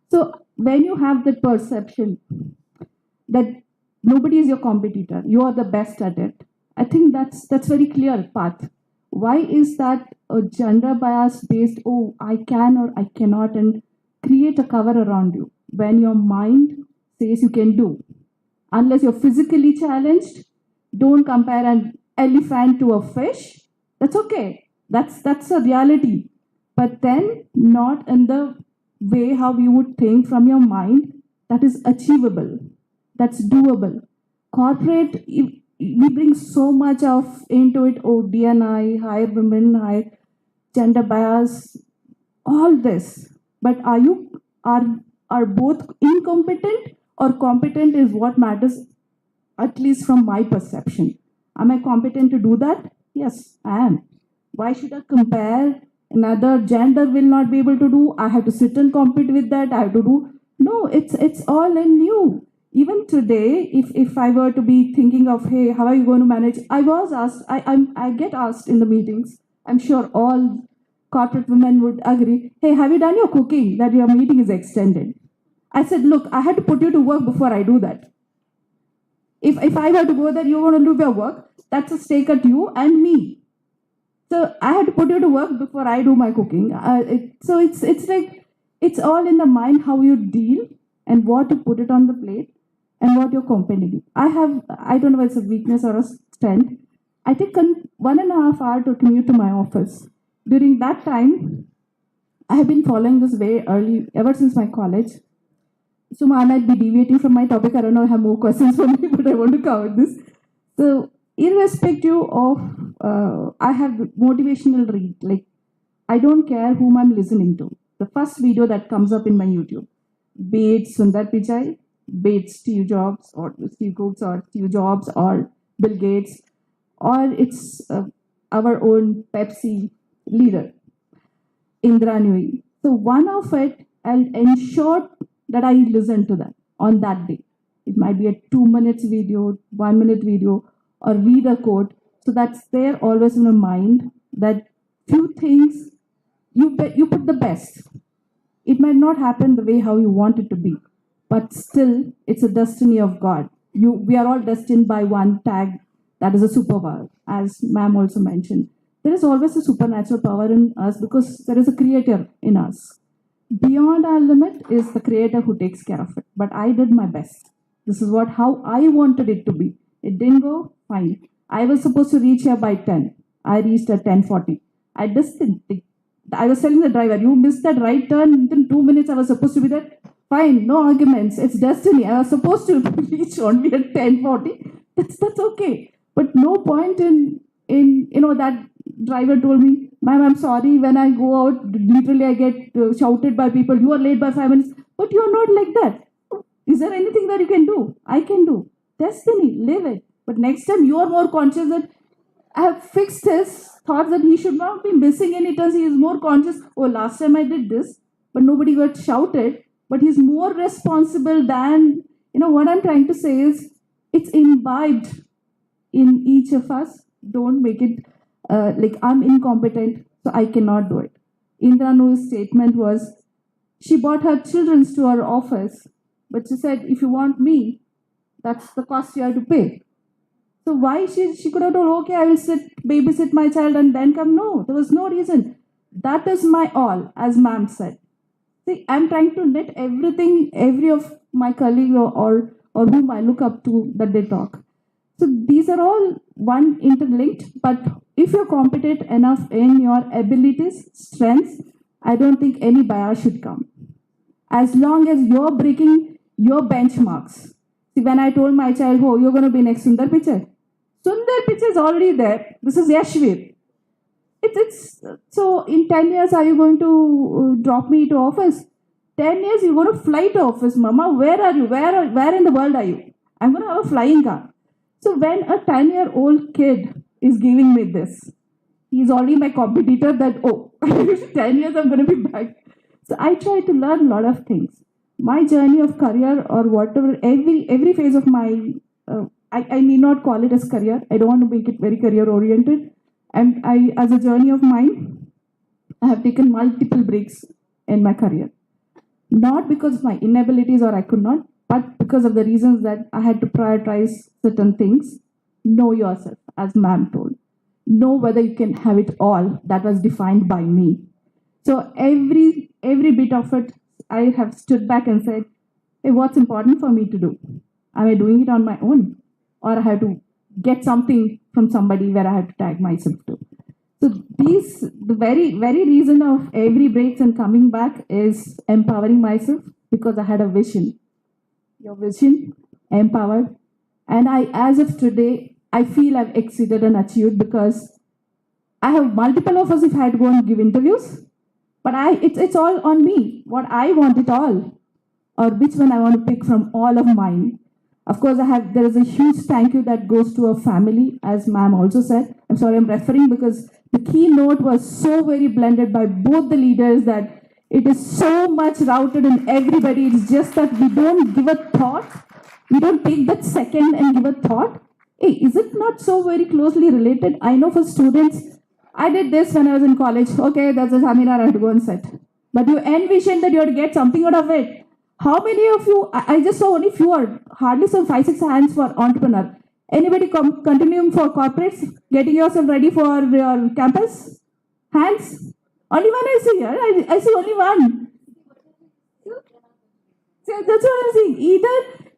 So when you have that perception that nobody is your competitor, you are the best at it, I think that's very clear path. Why is that a gender bias based, oh, I can or I cannot, and create a cover around you when your mind says you can do? Unless you're physically challenged, don't compare an elephant to a fish. That's okay. That's a reality. But then not in the way how you would think from your mind. That is achievable. That's doable. Corporate, we bring so much of into it. Oh, D&I, hire women, hire gender bias, all this. But are both incompetent or competent is what matters, at least from my perception. Am I competent to do that? Yes, I am. Why should I compare? Another gender will not be able to do. I have to sit and compete with that. I have to do. No, it's all in you. Even today, if I were to be thinking of, hey, how are you going to manage? I was asked, I get asked in the meetings. I'm sure all corporate women would agree. Hey, have you done your cooking that your meeting is extended? I said, look, I had to put you to work before I do that. If I were to go there, you're going to do your work. That's a stake at you and me. So I had to put you to work before I do my cooking. So it's like, it's all in the mind how you deal and what to put it on the plate and what you're competing. I don't know if it's a weakness or a strength. I take 1.5 hours to commute to my office. During that time, I have been following this very early, ever since my college. So I might be deviating from my topic. I don't know, I have more questions for me, but I want to cover this. So, irrespective of, I have motivational read. Like, I don't care whom I'm listening to. The first video that comes up in my YouTube, be it Sundar Pichai, be it Steve Jobs or Steve Cooks or Steve Jobs or Bill Gates, or it's our own Pepsi leader, Indra Nui. So one of it, I'll ensure that I listen to that on that day. It might be a 2 minutes video, 1 minute video, or read a quote. So that's there always in my mind that few things you put the best. It might not happen the way how you want it to be, but still it's a destiny of God. We are all destined by one tag, that is a superpower, as ma'am also mentioned. There is always a supernatural power in us because there is a creator in us. Beyond our limit is the creator who takes care of it. But I did my best. This is how I wanted it to be. It didn't go fine. I was supposed to reach here by 10. I reached at 10:40. I was telling the driver, you missed that right turn within 2 minutes. I was supposed to be there. Fine, no arguments. It's destiny. I was supposed to reach only at 10:40. That's okay. But no point in that driver told me, ma'am, I'm sorry. When I go out, literally I get shouted by people. You are late by 5 minutes. But you are not like that. Is there anything that you can do? I can do. Destiny, live it. But next time you are more conscious that I have fixed his thoughts that he should not be missing any turns. He is more conscious. Oh, last time I did this, but nobody got shouted. But he's more responsible than, what I'm trying to say is it's imbibed in each of us. Don't make it like I'm incompetent, so I cannot do it. Indra Nu's statement was, she brought her children to her office, but she said, if you want me, that's the cost you have to pay. So why she could have told, okay, I will babysit my child and then come. No, there was no reason. That is my all, as ma'am said. See, I'm trying to knit everything, every of my colleagues or whom I look up to that they talk. So these are all one interlinked, but if you're competent enough in your abilities, strengths, I don't think any bias should come. As long as you're breaking your benchmarks. See, when I told my child, oh, you're going to be next Sundar Pichai. Sundar Pichai is already there. This is Yashvir. So in 10 years, are you going to drop me to office? 10 years, you're going to fly to office, Mama. Where are you? Where in the world are you? I'm going to have a flying car. So when a 10-year-old kid is giving me this, he's already my competitor that, 10 years I'm going to be back. So I try to learn a lot of things. My journey of career or whatever, every phase of my, I need not call it as career. I don't want to make it very career oriented. And as a journey of mine, I have taken multiple breaks in my career. Not because of my inabilities or I could not, but because of the reasons that I had to prioritize certain things. Know yourself, as ma'am told. Know whether you can have it all. That was defined by me. So every bit of it, I have stood back and said, hey, what's important for me to do? Am I doing it on my own? Or I have to get something from somebody where I have to tag myself to. So the very, very reason of every breaks and coming back is empowering myself because I had a vision. Your vision, empowered. And as of today, I feel I've exceeded and achieved because I have multiple offers if I had to go and give interviews. But it's all on me. What I want it all. Or which one I want to pick from all of mine. Of course, there is a huge thank you that goes to a family, as ma'am also said. I'm sorry, I'm referring because the keynote was so very blended by both the leaders that it is so much routed in everybody. It's just that we don't give a thought. We don't take that second and give a thought. Hey, is it not so very closely related? I know for students, I did this when I was in college. Okay, that's a seminar, I have to go and sit. But you envision that you have to get something out of it. How many of you, I just saw only few, hardly some 5-6 hands for entrepreneur. Anybody continuing for corporates, getting yourself ready for your campus? Hands? Only one I see here. I see only one. So that's what I'm saying.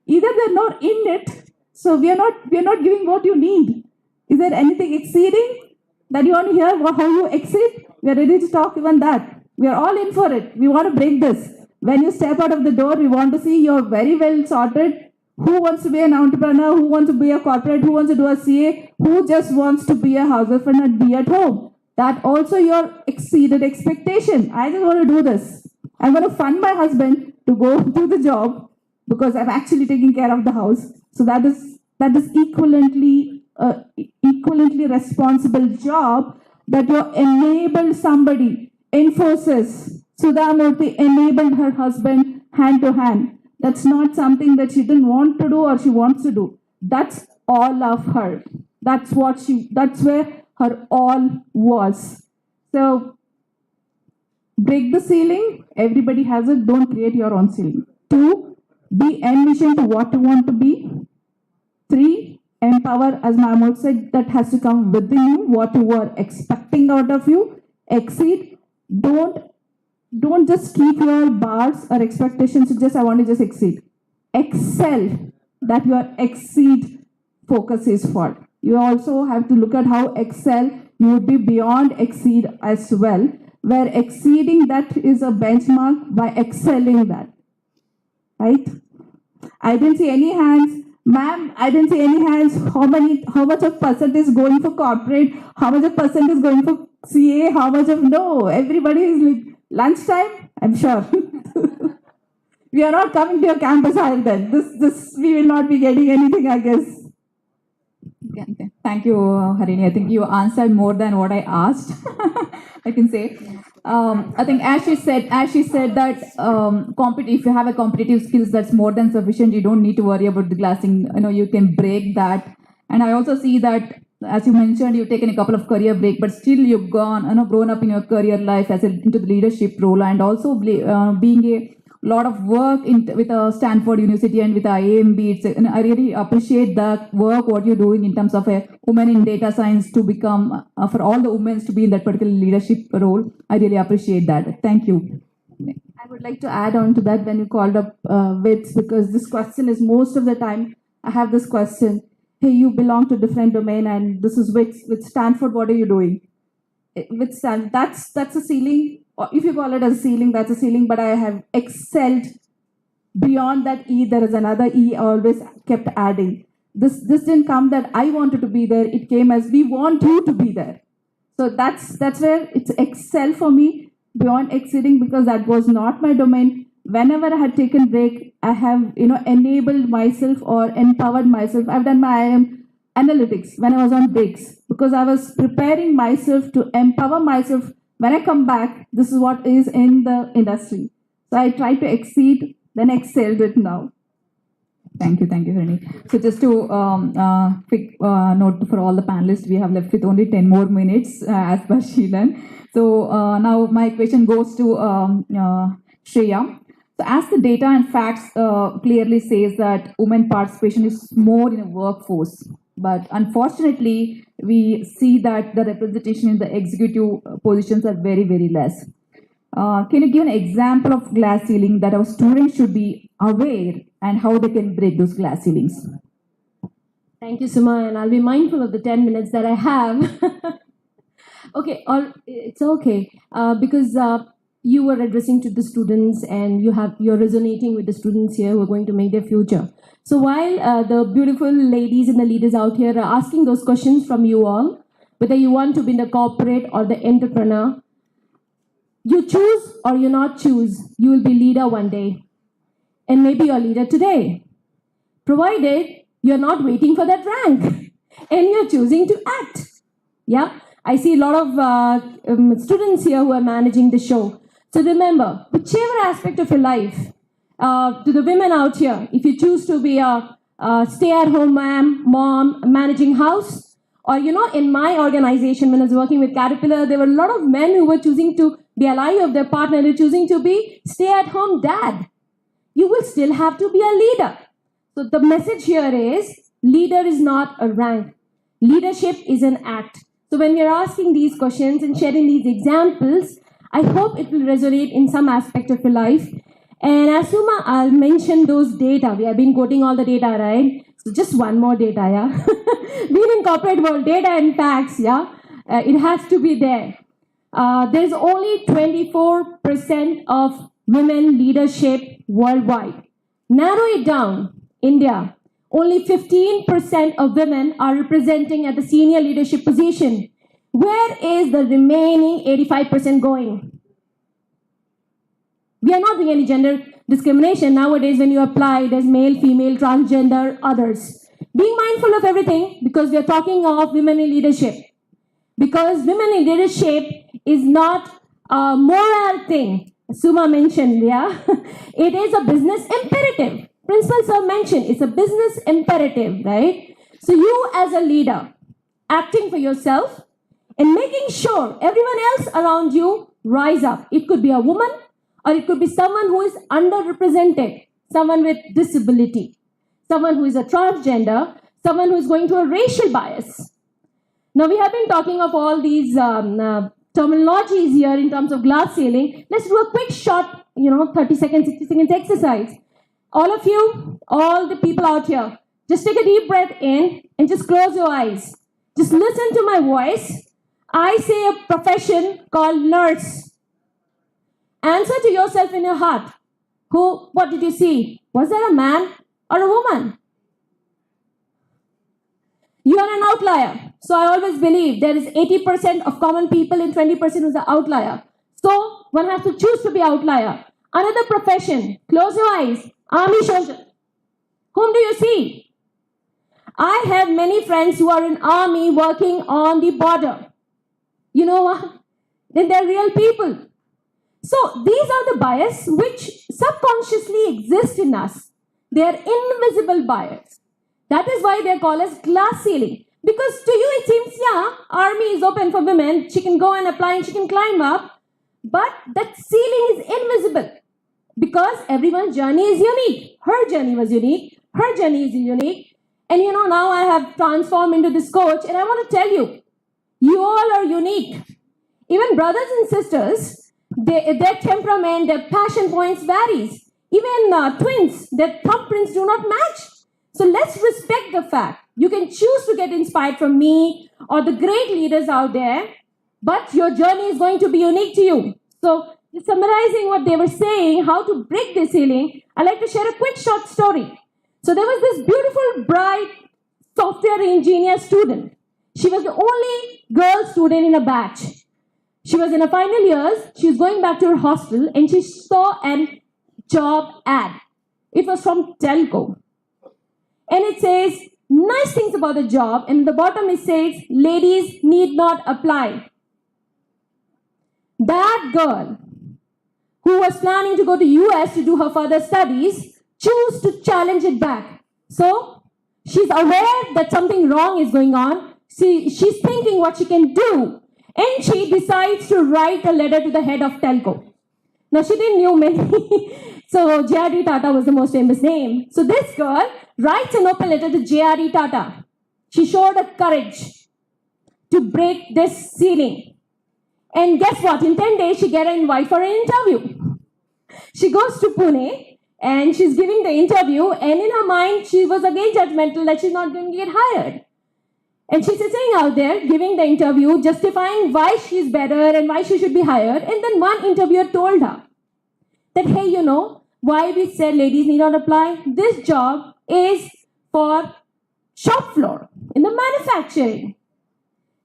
Either they're not in it, so we are not giving what you need. Is there anything exceeding that you want to hear? How you exceed? We are ready to talk even that. We are all in for it. We want to break this. When you step out of the door, we want to see you're very well sorted. Who wants to be an entrepreneur? Who wants to be a corporate? Who wants to do a CA? Who just wants to be a housewife and be at home? That also your exceeded expectation. I just want to do this. I'm going to fund my husband to go do the job because I'm actually taking care of the house. So that is equivalently responsible job that you enabled somebody. Infosys, Sudha Murthy enabled her husband hand to hand. That's not something that she didn't want to do or she wants to do. That's all of her. That's where her all was. So break the ceiling. Everybody has it. Don't create your own ceiling. 2, be envisioned to what you want to be. 3, empower, as Mahmood said, that has to come within you, what you are expecting out of you. Exceed. Don't just keep your bars or expectations to just, I want to just exceed. Excel. That your exceed focus is for. You also have to look at how excel, you would be beyond exceed as well, where exceeding that is a benchmark by excelling that. Right? I didn't see any hands. Ma'am, I didn't see any hands. How much of percent is going for corporate? How much of percent is going for CA? How much of, no, everybody is like, lunchtime? I'm sure. We are not coming to your campus either then. We will not be getting anything, I guess. Okay. Thank you, Harini. I think you answered more than what I asked. I can say. I think as she said that if you have a competitive skills, that's more than sufficient. You don't need to worry about the glassing. You can break that. And I also see that, as you mentioned, you've taken a couple of career break, but still you've grown up in your career life into the leadership role, and also being a lot of work with Stanford University and with IAMB. I really appreciate the work what you're doing in terms of a woman in data science to become for all the women to be in that particular leadership role. I really appreciate that. Thank you. I would like to add on to that when you called up WITS, because this question is most of the time I have this question. Hey, you belong to different domain and this is with Stanford, what are you doing? With Stanford, that's a ceiling. Or if you call it a ceiling, that's a ceiling, but I have excelled beyond that E. There is another E I always kept adding. This didn't come that I wanted to be there. It came as we want you to be there. So that's where it's excel for me beyond exceeding, because that was not my domain. Whenever I had taken break, I have enabled myself or empowered myself. I've done my IIM analytics when I was on breaks because I was preparing myself to empower myself. When I come back, this is what is in the industry. So I try to exceed, then excelled it now. Thank you, Harini. So just to quick note for all the panelists, we have left with only 10 more minutes as per Sheelan. So now my question goes to Shreya. So as the data and facts clearly says that women participation is more in a workforce, but unfortunately, we see that the representation in the executive positions are very, very less. Can you give an example of glass ceiling that our students should be aware and how they can break those glass ceilings? Thank you, Suma, and I'll be mindful of the 10 minutes that I have. Okay, it's okay because you were addressing to the students and you're resonating with the students here who are going to make their future. So while the beautiful ladies and the leaders out here are asking those questions from you all, whether you want to be in the corporate or the entrepreneur, you choose or you not choose, you will be leader one day. And maybe you're leader today. Provided you're not waiting for that rank and you're choosing to act. Yeah, I see a lot of students here who are managing the show. So remember, whichever aspect of your life, to the women out here, if you choose to be a stay-at-home mom, managing house, or in my organization when I was working with Caterpillar, there were a lot of men who were choosing to be ally of their partner, they're choosing to be stay-at-home dad. You will still have to be a leader. So the message here is, leader is not a rank. Leadership is an act. So when we're asking these questions and sharing these examples, I hope it will resonate in some aspect of your life. And as Suma, I'll mention those data. We have been quoting all the data, right? So just one more data, yeah? Being in corporate world, data and facts, yeah? It has to be there. there's only 24% of women leadership worldwide. Narrow it down, India. Only 15% of women are representing at the senior leadership position. Where is the remaining 85% going? We are not doing any gender discrimination. Nowadays, when you apply, there's male, female, transgender, others. Being mindful of everything because we are talking of women in leadership. Because women in leadership is not a moral thing. Suma mentioned, yeah? It is a business imperative. Principal Sir mentioned it's a business imperative, right? So you as a leader, acting for yourself and making sure everyone else around you rise up. It could be a woman, or it could be someone who is underrepresented, someone with disability, someone who is a transgender, someone who is going through a racial bias. Now, we have been talking of all these terminologies here in terms of glass ceiling. Let's do a quick short, 30 seconds, 60 seconds exercise. All of you, all the people out here, just take a deep breath in and just close your eyes. Just listen to my voice. I say a profession called nurse. Answer to yourself in your heart. What did you see? Was there a man or a woman? You are an outlier. So I always believe there is 80% of common people and 20% who's an outlier. So one has to choose to be outlier. Another profession. Close your eyes. Army soldier. Whom do you see? I have many friends who are in army working on the border. You know what? Then they're real people. So these are the bias which subconsciously exist in us. They are invisible bias. That is why they're called as glass ceiling. Because to you it seems, yeah, army is open for women. She can go and apply and she can climb up. But that ceiling is invisible. Because everyone's journey is unique. Her journey was unique. Her journey is unique. And now I have transformed into this coach and I want to tell you, you all are unique. Even brothers and sisters, their temperament, their passion points varies. Even twins, their thumbprints do not match. So let's respect the fact. You can choose to get inspired from me or the great leaders out there, but your journey is going to be unique to you. So summarizing what they were saying, how to break the ceiling, I'd like to share a quick short story. So there was this beautiful, bright software engineer student. She was the only girl student in a batch. She was in her final years. She was going back to her hostel and she saw a job ad. It was from telco. And it says, nice things about the job. And at the bottom it says, ladies need not apply. That girl, who was planning to go to US to do her further studies, chose to challenge it back. So, she's aware that something wrong is going on. She's thinking what she can do. And she decides to write a letter to the head of telco. Now, she didn't know many. So, J.R.D. Tata was the most famous name. So, this girl writes an open letter to J.R.D. Tata. She showed her courage to break this ceiling. And guess what? In 10 days, she gets an invite for an interview. She goes to Pune and she's giving the interview. And in her mind, she was again judgmental that she's not going to get hired. And she's sitting out there giving the interview, justifying why she's better and why she should be hired. And then one interviewer told her that, hey, why we said ladies need not apply? This job is for shop floor in the manufacturing.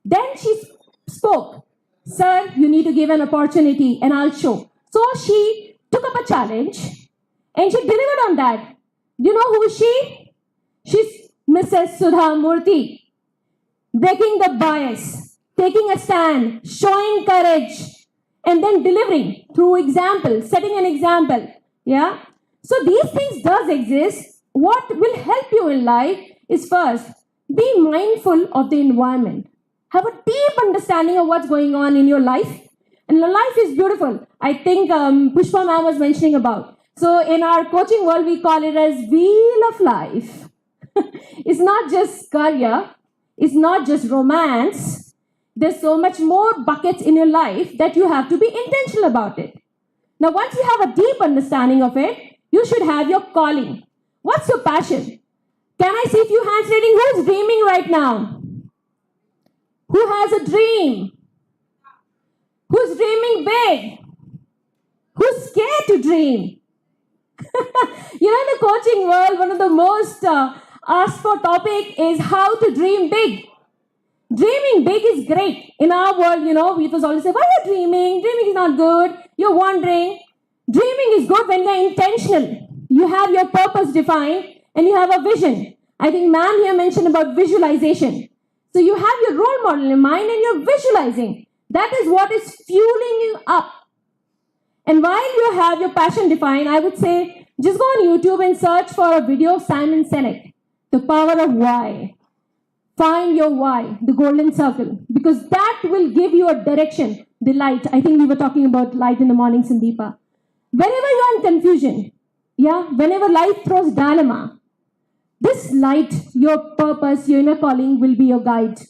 Then she spoke, sir, you need to give an opportunity and I'll show. So she took up a challenge and she delivered on that. Do you know who is she? She's Mrs. Sudha Murthy. Breaking the bias, taking a stand, showing courage, and then delivering through example, setting an example. Yeah? So these things does exist. What will help you in life is first, be mindful of the environment. Have a deep understanding of what's going on in your life. And your life is beautiful. I think Pushpa ma'am was mentioning about. So in our coaching world, we call it as wheel of life. It's not just career. It's not just romance. There's so much more buckets in your life that you have to be intentional about it. Now, once you have a deep understanding of it, you should have your calling. What's your passion? Can I see a few hands raising? Who's dreaming right now? Who has a dream? Who's Who's dreaming big? Who's scared to dream? You know, in the coaching world, one of the most asked for topic is how to dream big. Dreaming big is great. In our world, you know, we was always say, why are you dreaming? Dreaming is not good. You're wandering. Dreaming is good when you're intentional. You have your purpose defined and you have a vision. I think ma'am here mentioned about visualization. So you have your role model in mind and you're visualizing. That is what is fueling you up. And while you have your passion defined, I would say just go on YouTube and search for a video of Simon Sinek, The Power of Why. Find your why, the golden circle, because that will give you a direction, the light. I think we were talking about light in the morning, Sandeepa. Whenever you're in confusion, whenever life throws dilemma, this light, your purpose, your inner calling will be your guide.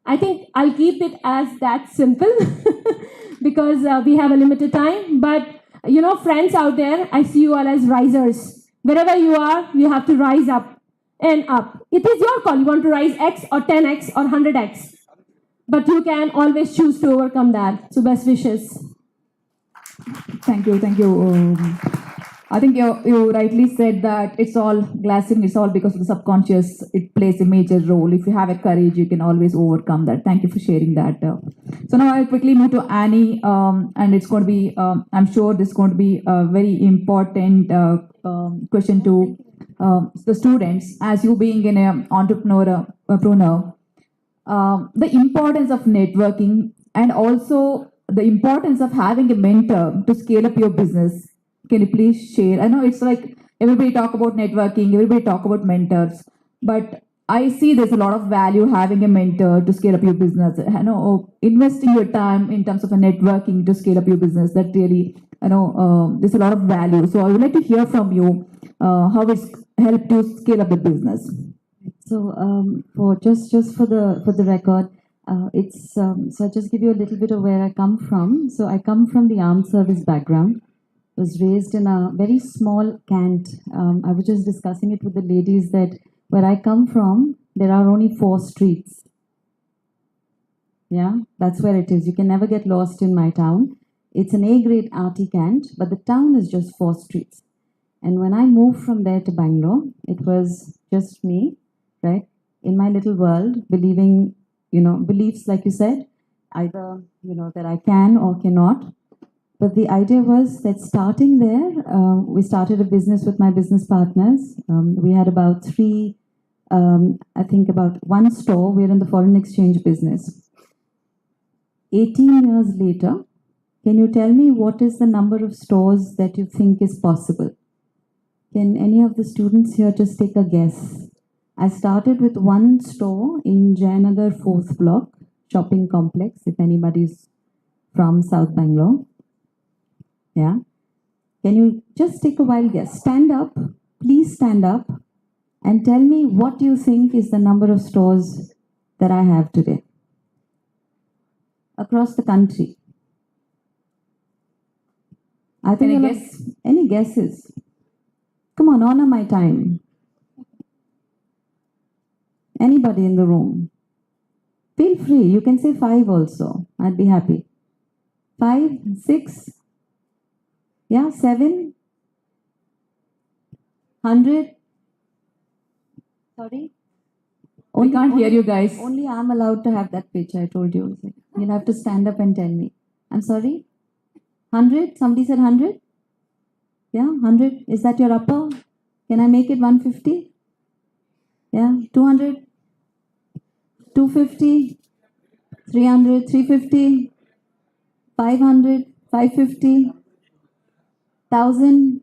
I think I'll keep it as that simple because we have a limited time. But, you know, friends out there, I see you all as risers. Wherever you are, you have to rise up and up. It is your call. You want to rise X or 10X or 100X. But you can always choose to overcome that. So best wishes. Thank you, thank you. I think you rightly said that it's all glass ceiling, it's all because of the subconscious. It plays a major role. If you have a courage, you can always overcome that. Thank you for sharing that. So now I'll quickly move to Annie, and it's going to be, I'm sure this is going to be a very important question to the students. As you being an entrepreneur, the importance of networking and also the importance of having a mentor to scale up your business. Can you please share? I know it's like everybody talk about networking, everybody talk about mentors, but I see there's a lot of value having a mentor to scale up your business. I know investing your time in terms of a networking to scale up your business, that really, there's a lot of value. So I would like to hear from you how it's helped you scale up the business. So for just for the record, so I'll just give you a little bit of where I come from. So I come from the armed service background. Was raised in a very small cant. I was just discussing it with the ladies that where I come from, there are only 4 streets. Yeah, that's where it is. You can never get lost in my town. It's an A-grade arty cant, but the town is just 4 streets. And when I moved from there to Bangalore, it was just me, right, in my little world, believing, beliefs, like you said, either, that I can or cannot. But the idea was that starting there, we started a business with my business partners. We had about 3, about 1 store. We're in the foreign exchange business. 18 years later, can you tell me what is the number of stores that you think is possible? Can any of the students here just take a guess? I started with 1 store in Jayanagar 4th block, shopping complex, if anybody's from South Bangalore. Yeah. Can you just take a wild guess? Stand up, please stand up and tell me what you think is the number of stores that I have today across the country. I think any guesses? Come on, honor my time. Anybody in the room? Feel free. You can say 5 also. I'd be happy. 5, 6. Yeah, 7, 100. Sorry? We can't hear you guys. Only I'm allowed to have that pitch, I told you. You'll have to stand up and tell me. I'm sorry? 100? Somebody said 100? Yeah, 100. Is that your upper? Can I make it 150? Yeah, 200? 250? 300? 350? 500? 550? 1,000?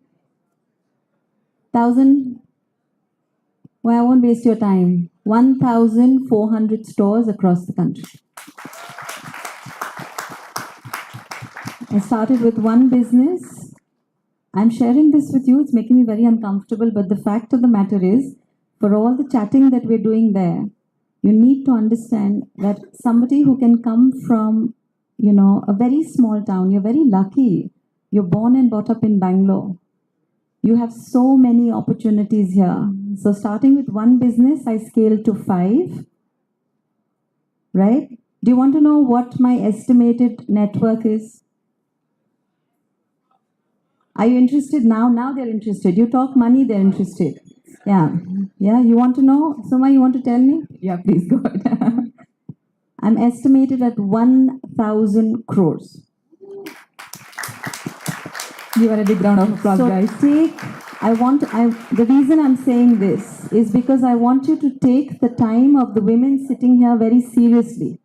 Well, I won't waste your time. 1,400 stores across the country. I started with 1 business. I'm sharing this with you. It's making me very uncomfortable. But the fact of the matter is, for all the chatting that we're doing there, you need to understand that somebody who can come from, a very small town, you're very lucky. You're born and brought up in Bangalore. You have so many opportunities here. So starting with 1 business, I scaled to 5, right? Do you want to know what my estimated net worth is? Are you interested now? Now they're interested. You talk money, they're interested. Yeah. Yeah, you want to know? Suma, you want to tell me? Yeah, please go ahead. I'm estimated at 1,000 crores. Give her a big round of applause, So guys. the reason I'm saying this is because I want you to take the time of the women sitting here very seriously.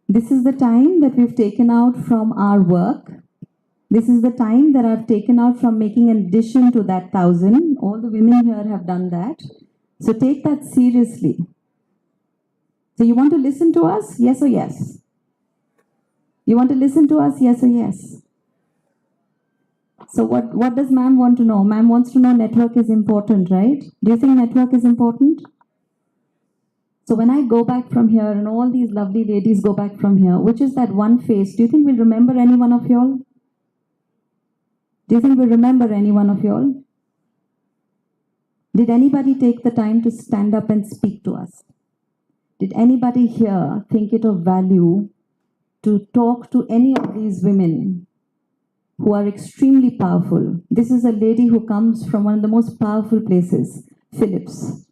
This is the time that we've taken out from our work. This is the time that I've taken out from making an addition to that 1,000. All the women here have done that. So take that seriously. So you want to listen to us? Yes or yes? You want to listen to us? Yes or yes? So what does ma'am want to know? Ma'am wants to know network is important, right? Do you think network is important? So when I go back from here and all these lovely ladies go back from here, which is that one face, do you think we'll remember any one of y'all? Do you think we'll remember any one of y'all? Did anybody take the time to stand up and speak to us? Did anybody here think it of value to talk to any of these women who are extremely powerful? This is a lady who comes from one of the most powerful places, Philips.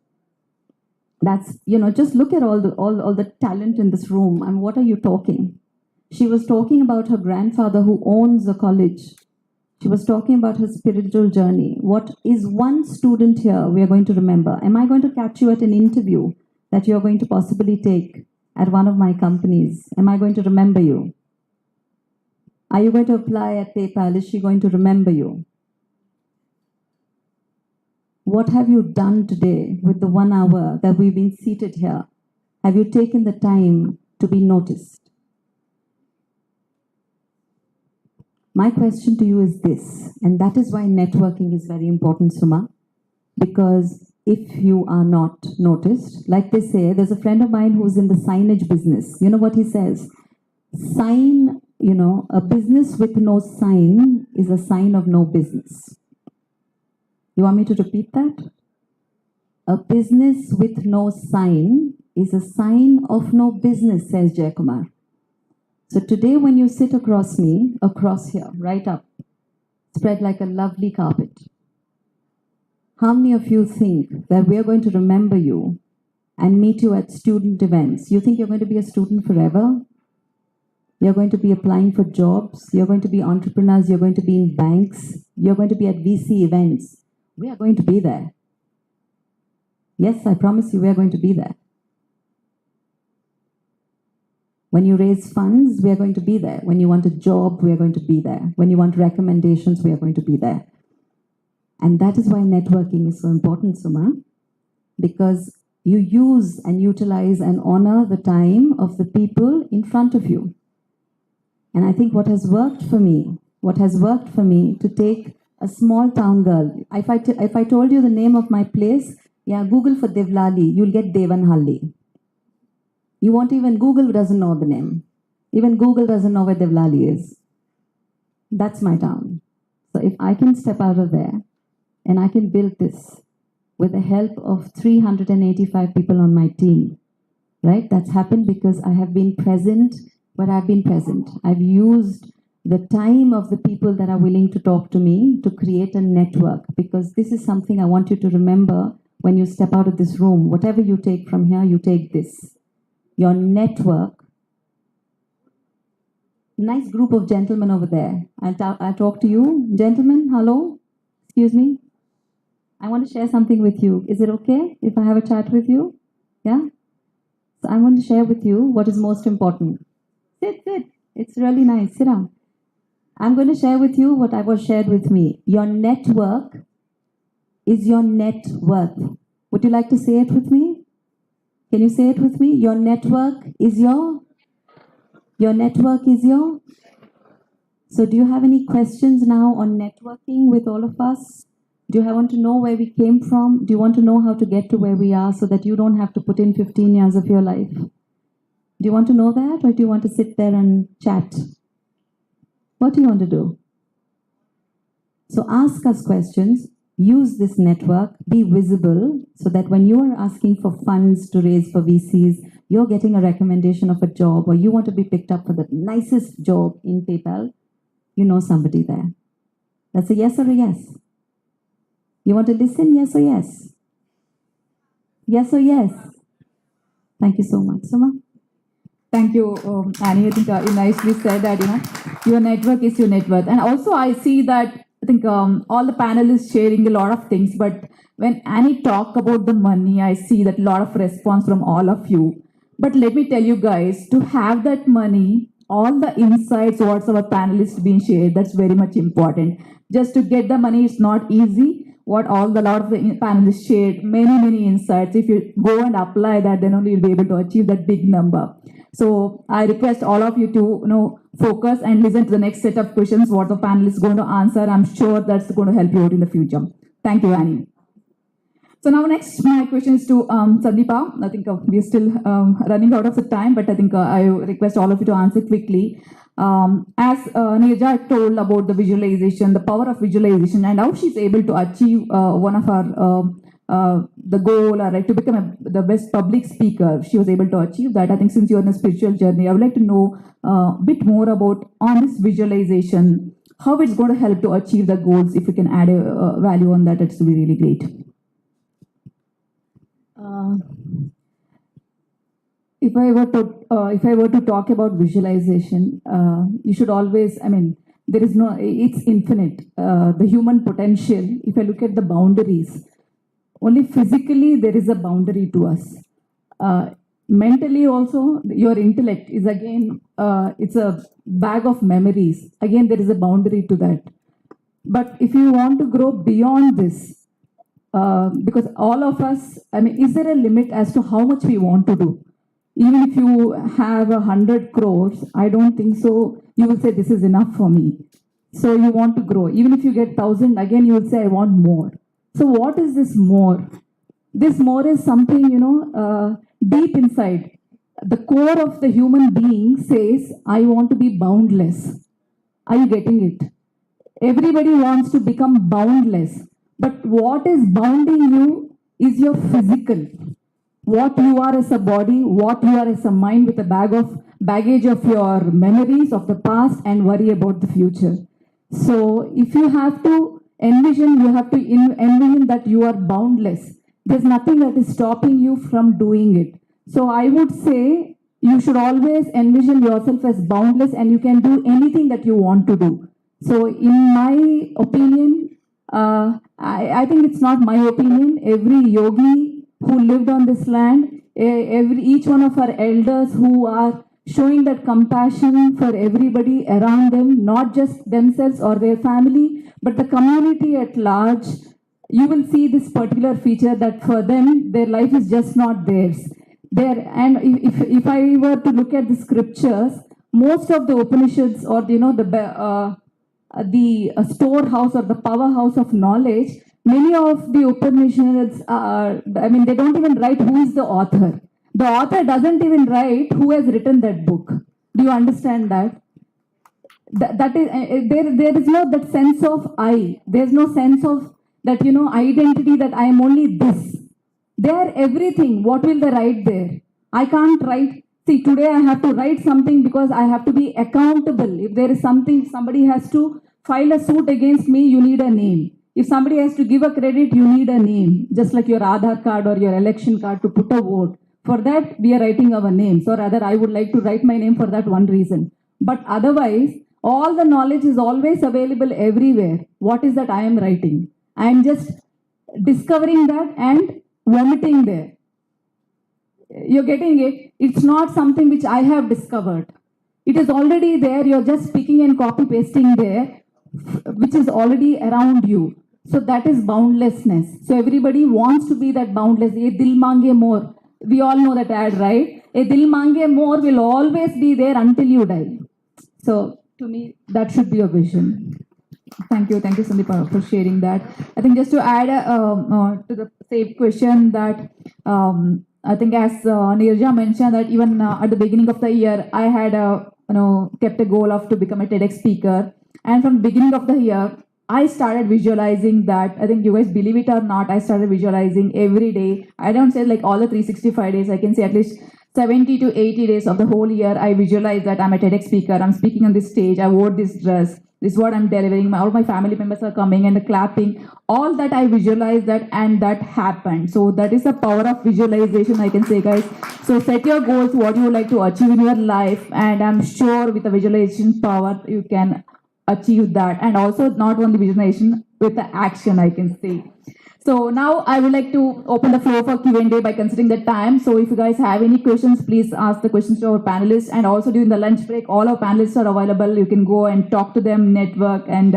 That's, just look at all the talent in this room, and what are you talking? She was talking about her grandfather who owns a college. She was talking about her spiritual journey. What is one student here we are going to remember? Am I going to catch you at an interview that you're going to possibly take at one of my companies? Am I going to remember you? Are you going to apply at PayPal? Is she going to remember you? What have you done today with the 1 hour that we've been seated here? Have you taken the time to be noticed? My question to you is this, and that is why networking is very important, Suma, because if you are not noticed, like they say, there's a friend of mine who's in the signage business. You know what he says? A business with no sign is a sign of no business. You want me to repeat that? A business with no sign is a sign of no business, says Jayakumar. So today when you sit across me, across here, right up, spread like a lovely carpet, how many of you think that we're going to remember you and meet you at student events? You think you're going to be a student forever? You're going to be applying for jobs. You're going to be entrepreneurs. You're going to be in banks. You're going to be at VC events. We are going to be there. Yes, I promise you we are going to be there. When you raise funds, we are going to be there. When you want a job, we are going to be there. When you want recommendations, we are going to be there. And that is why networking is so important, Suma, because you use and utilize and honor the time of the people in front of you. And I think what has worked for me to take a small town girl, if I told you the name of my place, yeah, Google for Devlali, you'll get Devanhalli. You won't even, Google doesn't know the name. Even Google doesn't know where Devlali is. That's my town. So if I can step out of there and I can build this with the help of 385 people on my team, right? That's happened because I have been present where I've been present. I've used the time of the people that are willing to talk to me to create a network, because this is something I want you to remember when you step out of this room. Whatever you take from here, you take this. Your network. Nice group of gentlemen over there. I'll talk to you. Gentlemen, hello? Excuse me? I want to share something with you. Is it okay if I have a chat with you? Yeah? So I'm going to share with you what is most important. Sit. It's really nice. Sit down. I'm going to share with you what was shared with me. Your network is your net worth. Would you like to say it with me? Can you say it with me? Your network is your network is your. So do you have any questions now on networking with all of us? Do you want to know where we came from? Do you want to know how to get to where we are so that you don't have to put in 15 years of your life? Do you want to know that, or do you want to sit there and chat? What do you want to do? So ask us questions. use this network, be visible, so that when you are asking for funds to raise for VCs, you're getting a recommendation of a job, or you want to be picked up for the nicest job in PayPal, you know somebody there. That's a yes or a yes. You want to listen? Yes or yes? Yes or yes? Thank you so much. Suma? Thank you, Annie. I think you nicely said that, your network is your net worth. And also I see that, I think all the panelists sharing a lot of things, but when Annie talked about the money, I see that a lot of response from all of you. But let me tell you guys, to have that money, all the insights, what's our panelists being shared, that's very much important. Just to get the money is not easy. What all the lot of the panelists shared, many insights. If you go and apply that, then only you'll be able to achieve that big number. So I request all of you to focus and listen to the next set of questions what the panel is going to answer. I'm sure that's going to help you out in the future. Thank you, Annie. So now next, my question is to Sandeepa. I think we're still running out of the time, but I think I request all of you to answer quickly. As Neerja told about the visualization, the power of visualization, and how she's able to achieve one of her the goal, or like to become the best public speaker, she was able to achieve that. I think since you're on a spiritual journey, I would like to know a bit more about on this visualization, how it's going to help to achieve the goals. If you can add a value on that, it's will be really great. If I were to talk about visualization, you should always, there is no, it's infinite. The human potential, if I look at the boundaries, only physically there is a boundary to us. Mentally also, your intellect is again, it's a bag of memories. Again, there is a boundary to that. But if you want to grow beyond this, because all of us, is there a limit as to how much we want to do? Even if you have 100 crores, I don't think so. You will say this is enough for me. So you want to grow. Even if you get 1,000, again you will say I want more. So what is this more? This more is something, deep inside. The core of the human being says, I want to be boundless. Are you getting it? Everybody wants to become boundless. But what is bounding you is your physical. What you are as a body, what you are as a mind with a baggage of your memories of the past and worry about the future. So if you have to envision, you have to envision that you are boundless. There's nothing that is stopping you from doing it. So I would say you should always envision yourself as boundless and you can do anything that you want to do. So in my opinion, I think it's not my opinion. Every yogi who lived on this land, each one of our elders who are showing that compassion for everybody around them, not just themselves or their family, but the community at large, you will see this particular feature that for them, their life is just not theirs. And if I were to look at the scriptures, most of the Upanishads or the storehouse or the powerhouse of knowledge, many of the Upanishads are, they don't even write who is the author. The author doesn't even write who has written that book. Do you understand that? That is, there is no that sense of I. There's no sense of that, identity that I am only this. They are everything. What will they write there? I can't write. See, today I have to write something because I have to be accountable. If there is something, somebody has to file a suit against me, you need a name. If somebody has to give a credit, you need a name, just like your Aadhaar card or your election card to put a vote. For that, we are writing our names, or rather, I would like to write my name for that one reason. But otherwise, all the knowledge is always available everywhere. What is that I am writing? I am just discovering that and vomiting there. You're getting it? It's not something which I have discovered. It is already there. You're just picking and copy pasting there, which is already around you. So that is boundlessness. So everybody wants to be that boundless. Ye dil mange more. We all know that ad, right? A dil mange more will always be there until you die. So to me, that should be a vision. Thank you, Sandeepa, for sharing that. I think just to add to the same question that I think as Neerja mentioned that even at the beginning of the year, I had kept a goal of to become a TEDx speaker. And from the beginning of the year, I started visualizing that. I think you guys believe it or not, I started visualizing every day. I don't say like all the 365 days, I can say at least 70 to 80 days of the whole year. I visualize that I'm a TEDx speaker, I'm speaking on this stage, I wore this dress, this is what I'm delivering, all my family members are coming and clapping. All that I visualize that, and that happened. So that is the power of visualization, I can say, guys. So set your goals, what you would like to achieve in your life, and I'm sure with the visualization power, you can achieve that. And also not only visualization, with the action, I can say. So now I would like to open the floor for Q&A by considering the time. So if you guys have any questions, please ask the questions to our panelists. And also during the lunch break, all our panelists are available. You can go and talk to them, network, and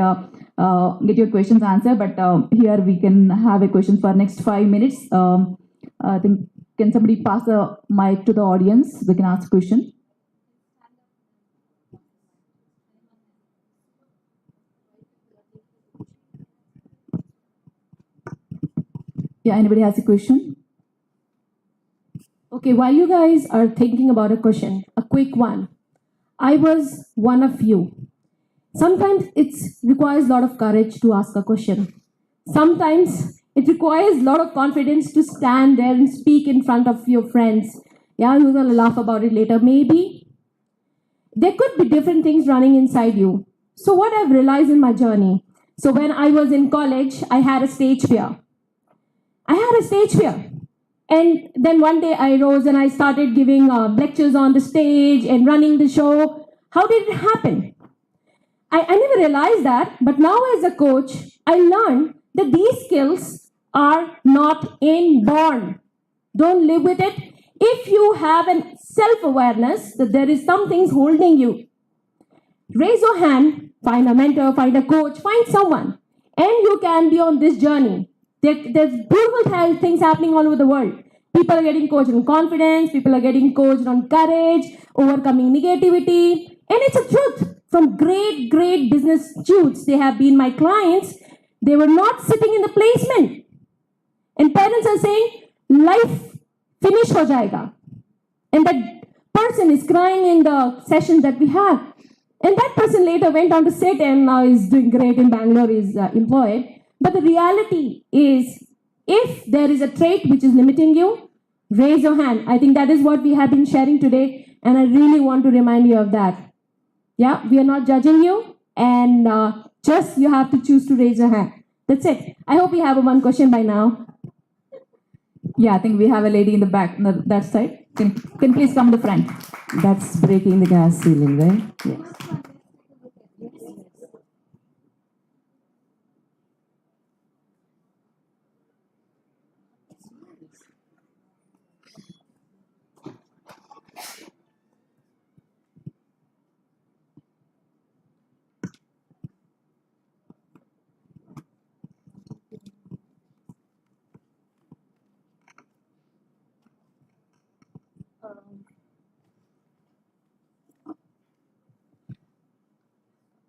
get your questions answered. But here we can have a question for next 5 minutes. I think, can somebody pass the mic to the audience? We can ask a question. Yeah, anybody has a question? Okay, while you guys are thinking about a question, a quick one. I was one of you. Sometimes it requires a lot of courage to ask a question. Sometimes it requires a lot of confidence to stand there and speak in front of your friends. Yeah, you're gonna laugh about it later. Maybe there could be different things running inside you. So what I've realized in my journey. So when I was in college, I had a stage fear. And then one day I rose and I started giving lectures on the stage and running the show. How did it happen? I never realized that, but now as a coach, I learned that these skills are not inborn. Don't live with it. If you have a self-awareness that there is some things holding you, raise your hand, find a mentor, find a coach, find someone, and you can be on this journey. There's beautiful things happening all over the world. People are getting coached on confidence, people are getting coached on courage, overcoming negativity, and it's a truth. From great business dudes, they have been my clients. They were not sitting in the placement. And parents are saying, life finish ho jayega. And that person is crying in the session that we have. And that person later went on to sit and now is doing great in Bangalore, is employed. But the reality is, if there is a trait which is limiting you, raise your hand. I think that is what we have been sharing today. And I really want to remind you of that. Yeah, we are not judging you, and just you have to choose to raise your hand. That's it. I hope we have one question by now. Yeah, I think we have a lady in the back, that side. Can please come to the front? That's breaking the glass ceiling, right? Yes.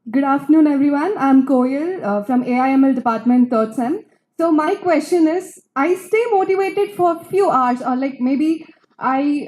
Good afternoon, everyone. I'm Koyal from AIML department, third sem. So my question is, I stay motivated for a few hours, or like maybe I,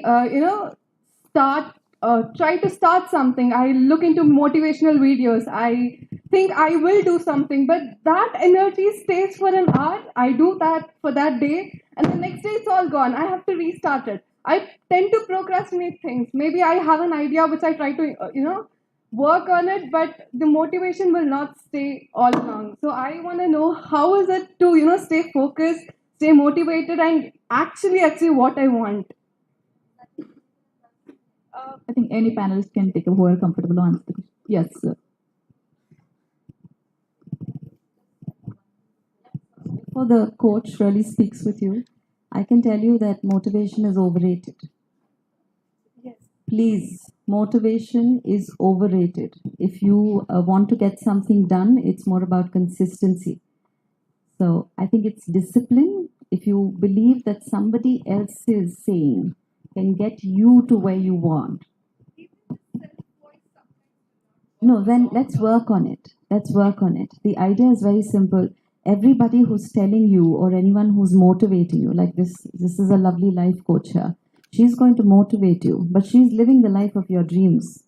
try to start something. I look into motivational videos. I think I will do something, but that energy stays for an hour. I do that for that day, and the next day it's all gone. I have to restart it. I tend to procrastinate things. Maybe I have an idea which I try to, work on it, but the motivation will not stay all along. So I want to know, how is it to, stay focused, stay motivated, and actually achieve what I want? I think any panelist can take a who are comfortable to answer the question. Yes, sir. Before the coach really speaks with you, I can tell you that motivation is overrated. Yes. Please, motivation is overrated. If you want to get something done, it's more about consistency. So I think it's discipline. If you believe that somebody else is saying can get you to where you want. No, then let's work on it. Let's work on it. The idea is very simple. Everybody who's telling you, or anyone who's motivating you, like this is a lovely life coach here. She's going to motivate you, but she's living the life of your dreams,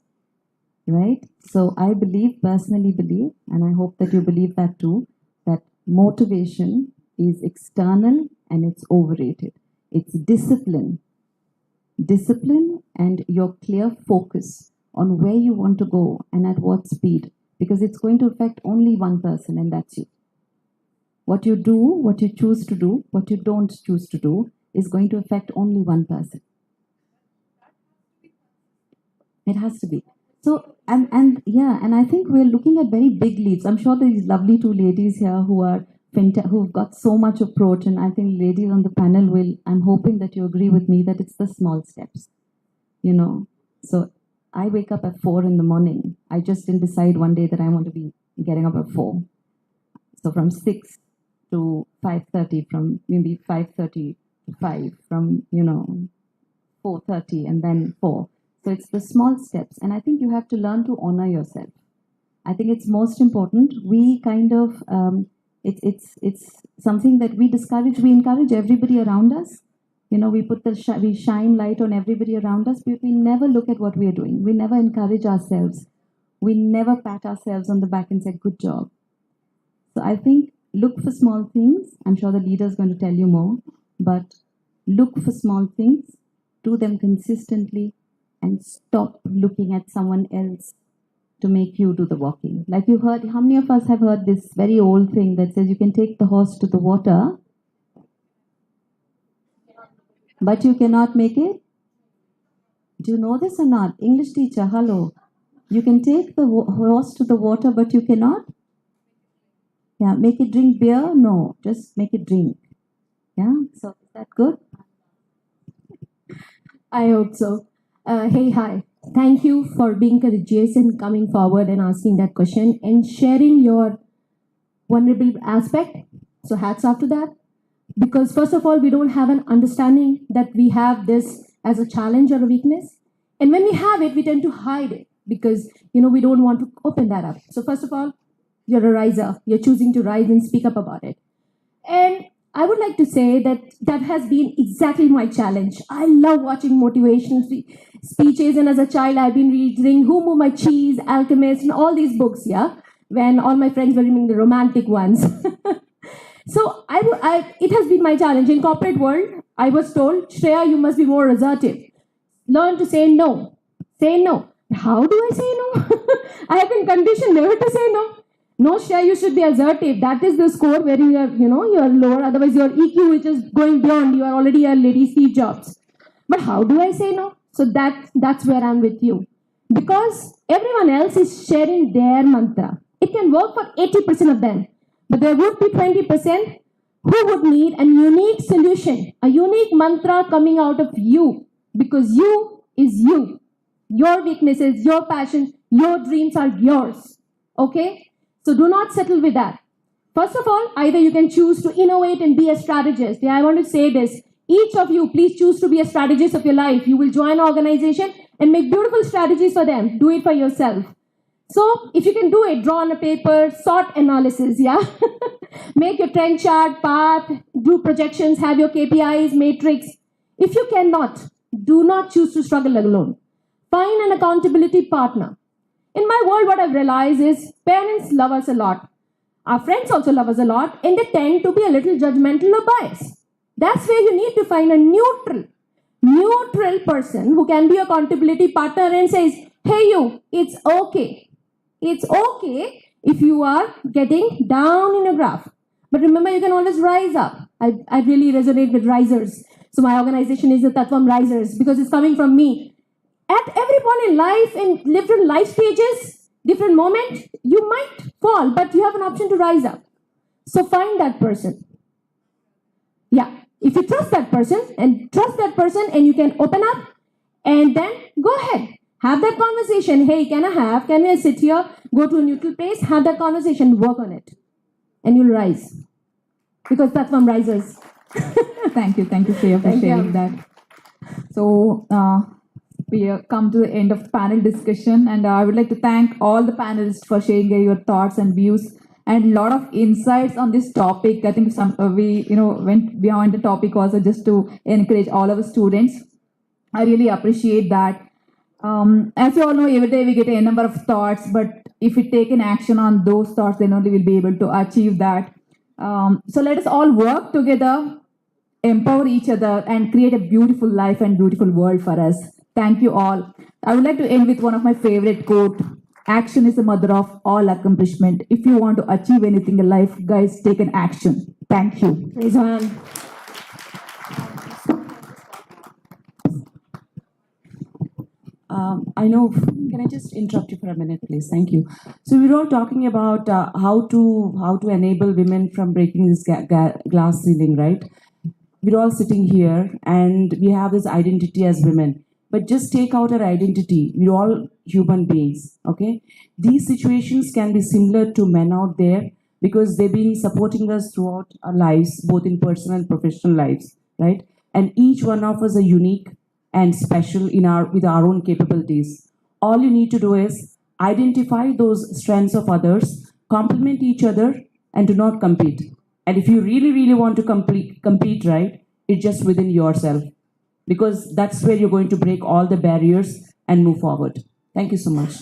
right? So I personally believe, and I hope that you believe that too, that motivation is external and it's overrated. It's discipline and your clear focus on where you want to go and at what speed, because it's going to affect only one person, and that's you. What you do, what you choose to do, what you don't choose to do is going to affect only one person. It has to be. So, and yeah, and I think we're looking at very big leaps. I'm sure these lovely two ladies here who've got so much approach, and I think ladies on the panel I'm hoping that you agree with me that it's the small steps, you know. So I wake up at 4 in the morning. I just didn't decide one day that I want to be getting up at 4. So from 6 to 5:30, from maybe 5:30 to 5, from, 4:30 and then 4. So it's the small steps. And I think you have to learn to honor yourself. I think it's most important. We kind of, it's something that we discourage. We encourage everybody around us. We shine light on everybody around us, but we never look at what we are doing. We never encourage ourselves. We never pat ourselves on the back and say, good job. So I think look for small things. I'm sure the leader is going to tell you more, but look for small things, do them consistently, and stop looking at someone else to make you do the walking. Like you heard, how many of us have heard this very old thing that says you can take the horse to the water, but you cannot make it? Do you know this or not? English teacher, hello. You can take the horse to the water, but you cannot? Yeah, make it drink beer? No, just make it drink. Yeah, so is that good? I hope so. Hi. Thank you for being courageous and coming forward and asking that question and sharing your vulnerable aspect. So hats off to that. Because first of all, we don't have an understanding that we have this as a challenge or a weakness. And when we have it, we tend to hide it because, we don't want to open that up. So first of all, you're a riser. You're choosing to rise and speak up about it. And I would like to say that has been exactly my challenge. I love watching motivational speeches, and as a child, I've been reading Who Moved My Cheese, Alchemist, and all these books, when all my friends were reading the romantic ones. So it has been my challenge. In corporate world, I was told, Shreya, you must be more assertive. Learn to say no. Say no. How do I say no? I have been conditioned never to say no. No, Shreya, you should be assertive. That is the score where you are, you're lower. Otherwise, your EQ, which is going beyond, you are already a lady Steve Jobs. But how do I say no? So that's where I'm with you. Because everyone else is sharing their mantra. It can work for 80% of them. But there would be 20% who would need a unique solution, a unique mantra coming out of you. Because you is you. Your weaknesses, your passion, your dreams are yours. Okay? So do not settle with that. First of all, either you can choose to innovate and be a strategist. I want to say this. Each of you, please choose to be a strategist of your life. You will join an organization and make beautiful strategies for them. Do it for yourself. So if you can do it, draw on a paper, sort analysis, Make your trend chart, path, do projections, have your KPIs, matrix. If you cannot, do not choose to struggle alone. Find an accountability partner. In my world, what I've realized is parents love us a lot. Our friends also love us a lot, and they tend to be a little judgmental or biased. That's where you need to find a neutral person who can be your accountability partner and says, hey you, it's okay. It's okay if you are getting down in a graph. But remember, you can always rise up. I really resonate with risers. So my organization is the Tattvam Risers because it's coming from me. At every point in life, in different life stages, different moment, you might fall, but you have an option to rise up. So find that person. Yeah. If you trust that person and you can open up and then go ahead. Have that conversation. Hey, can I sit here? Go to a neutral place, have that conversation, work on it. And you'll rise. Because that's from risers. Thank you, Shreya, for sharing that. So we have come to the end of the panel discussion, and I would like to thank all the panelists for sharing your thoughts and views and a lot of insights on this topic. I think we went beyond the topic also just to encourage all of our students. I really appreciate that. As you all know, every day we get a number of thoughts, but if we take an action on those thoughts, then only we'll be able to achieve that. So let us all work together, empower each other, and create a beautiful life and beautiful world for us. Thank you all. I would like to end with one of my favorite quote. Action is the mother of all accomplishment. If you want to achieve anything in life, guys, take an action. Thank you. Raise your hand. I know. Can I just interrupt you for a minute, please? Thank you. So we're all talking about how to enable women from breaking this glass ceiling, right? We're all sitting here, and we have this identity as women. But just take out our identity. We're all human beings, okay? These situations can be similar to men out there because they've been supporting us throughout our lives, both in personal and professional lives, right? And each one of us are unique and special with our own capabilities. All you need to do is identify those strengths of others, complement each other, and do not compete. And if you really, really want to compete, right, it's just within yourself, because that's where you're going to break all the barriers and move forward. Thank you so much.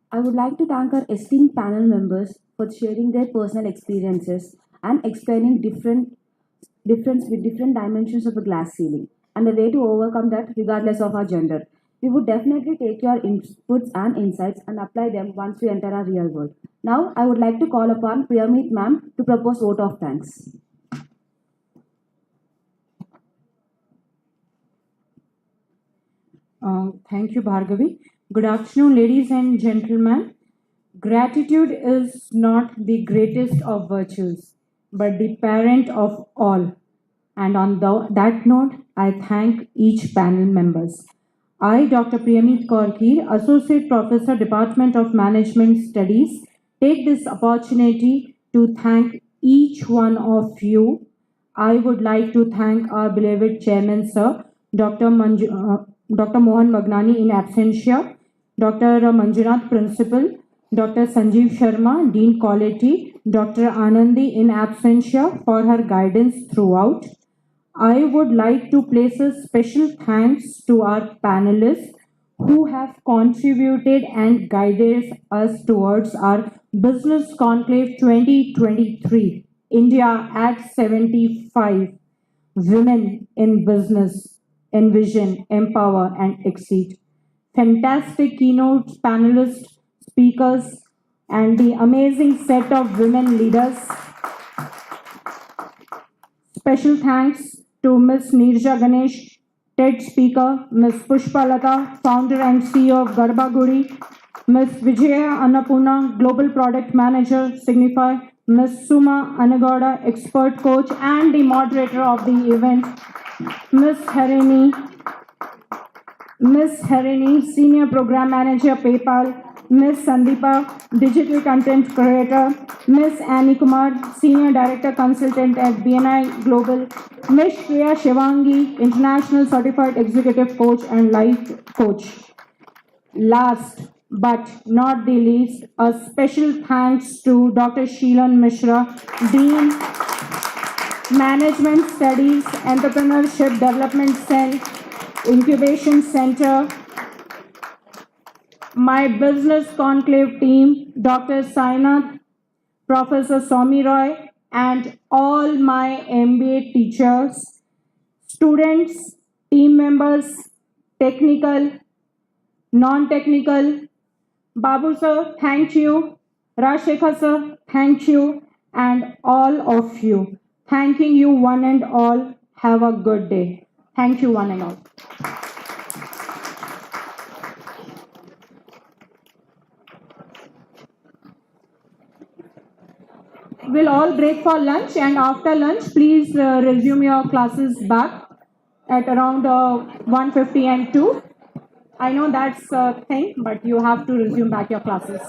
I would like to thank our esteemed panel members for sharing their personal experiences and explaining different dimensions of the glass ceiling and the way to overcome that regardless of our gender. We would definitely take your inputs and insights and apply them once we enter our real world. Now, I would like to call upon Priyameet ma'am to propose vote of thanks. Thank you, Bhargavi. Good afternoon, ladies and gentlemen. Gratitude is not the greatest of virtues, but the parent of all. And on that note, I thank each panel members. I, Dr. Priyameet Kaur, Associate Professor, Department of Management Studies, take this opportunity to thank each one of you. I would like to thank our beloved Chairman, Sir, Dr. Mohan Magnani in absentia, Dr. Manjunath, Principal, Dr. Sanjeev Sharma, Dean Quality, Dr. Anandi in absentia for her guidance throughout. I would like to place a special thanks to our panelists who have contributed and guided us towards our Business-Conclave 2023, India at 75, Women in Business, Envision, Empower and Exceed. Fantastic keynote panelists, speakers, and the amazing set of women leaders. Special thanks to Ms. Neerja Ganesh, TED speaker, Ms. Pushpalata, founder and CEO of Garba Guri, Ms. Vijaya Annapurna, global product manager, Signify, Ms. Suma Anagowda, expert coach and the moderator of the event, Ms. Harini, senior program manager, PayPal, Ms. Sandeepa, digital content creator, Ms. Annie Kumar, senior director consultant at BNI Global, Ms. Shreya Shivangi, international certified executive coach and life coach. Last but not the least, a special thanks to Dr. Sheelan Mishra, Dean, Management Studies, Entrepreneurship Development Cell, Incubation Center, my Business-Conclave team, Dr. Sainath, Professor Somi Roy, and all my MBA teachers, students, team members, technical, non-technical. Babu sir, thank you. Rashekha sir, thank you. And all of you. Thanking you one and all. Have a good day. Thank you one and all. We'll all break for lunch, and after lunch, please resume your classes back at around 1:50 and 2. I know that's a thing, but you have to resume back your classes.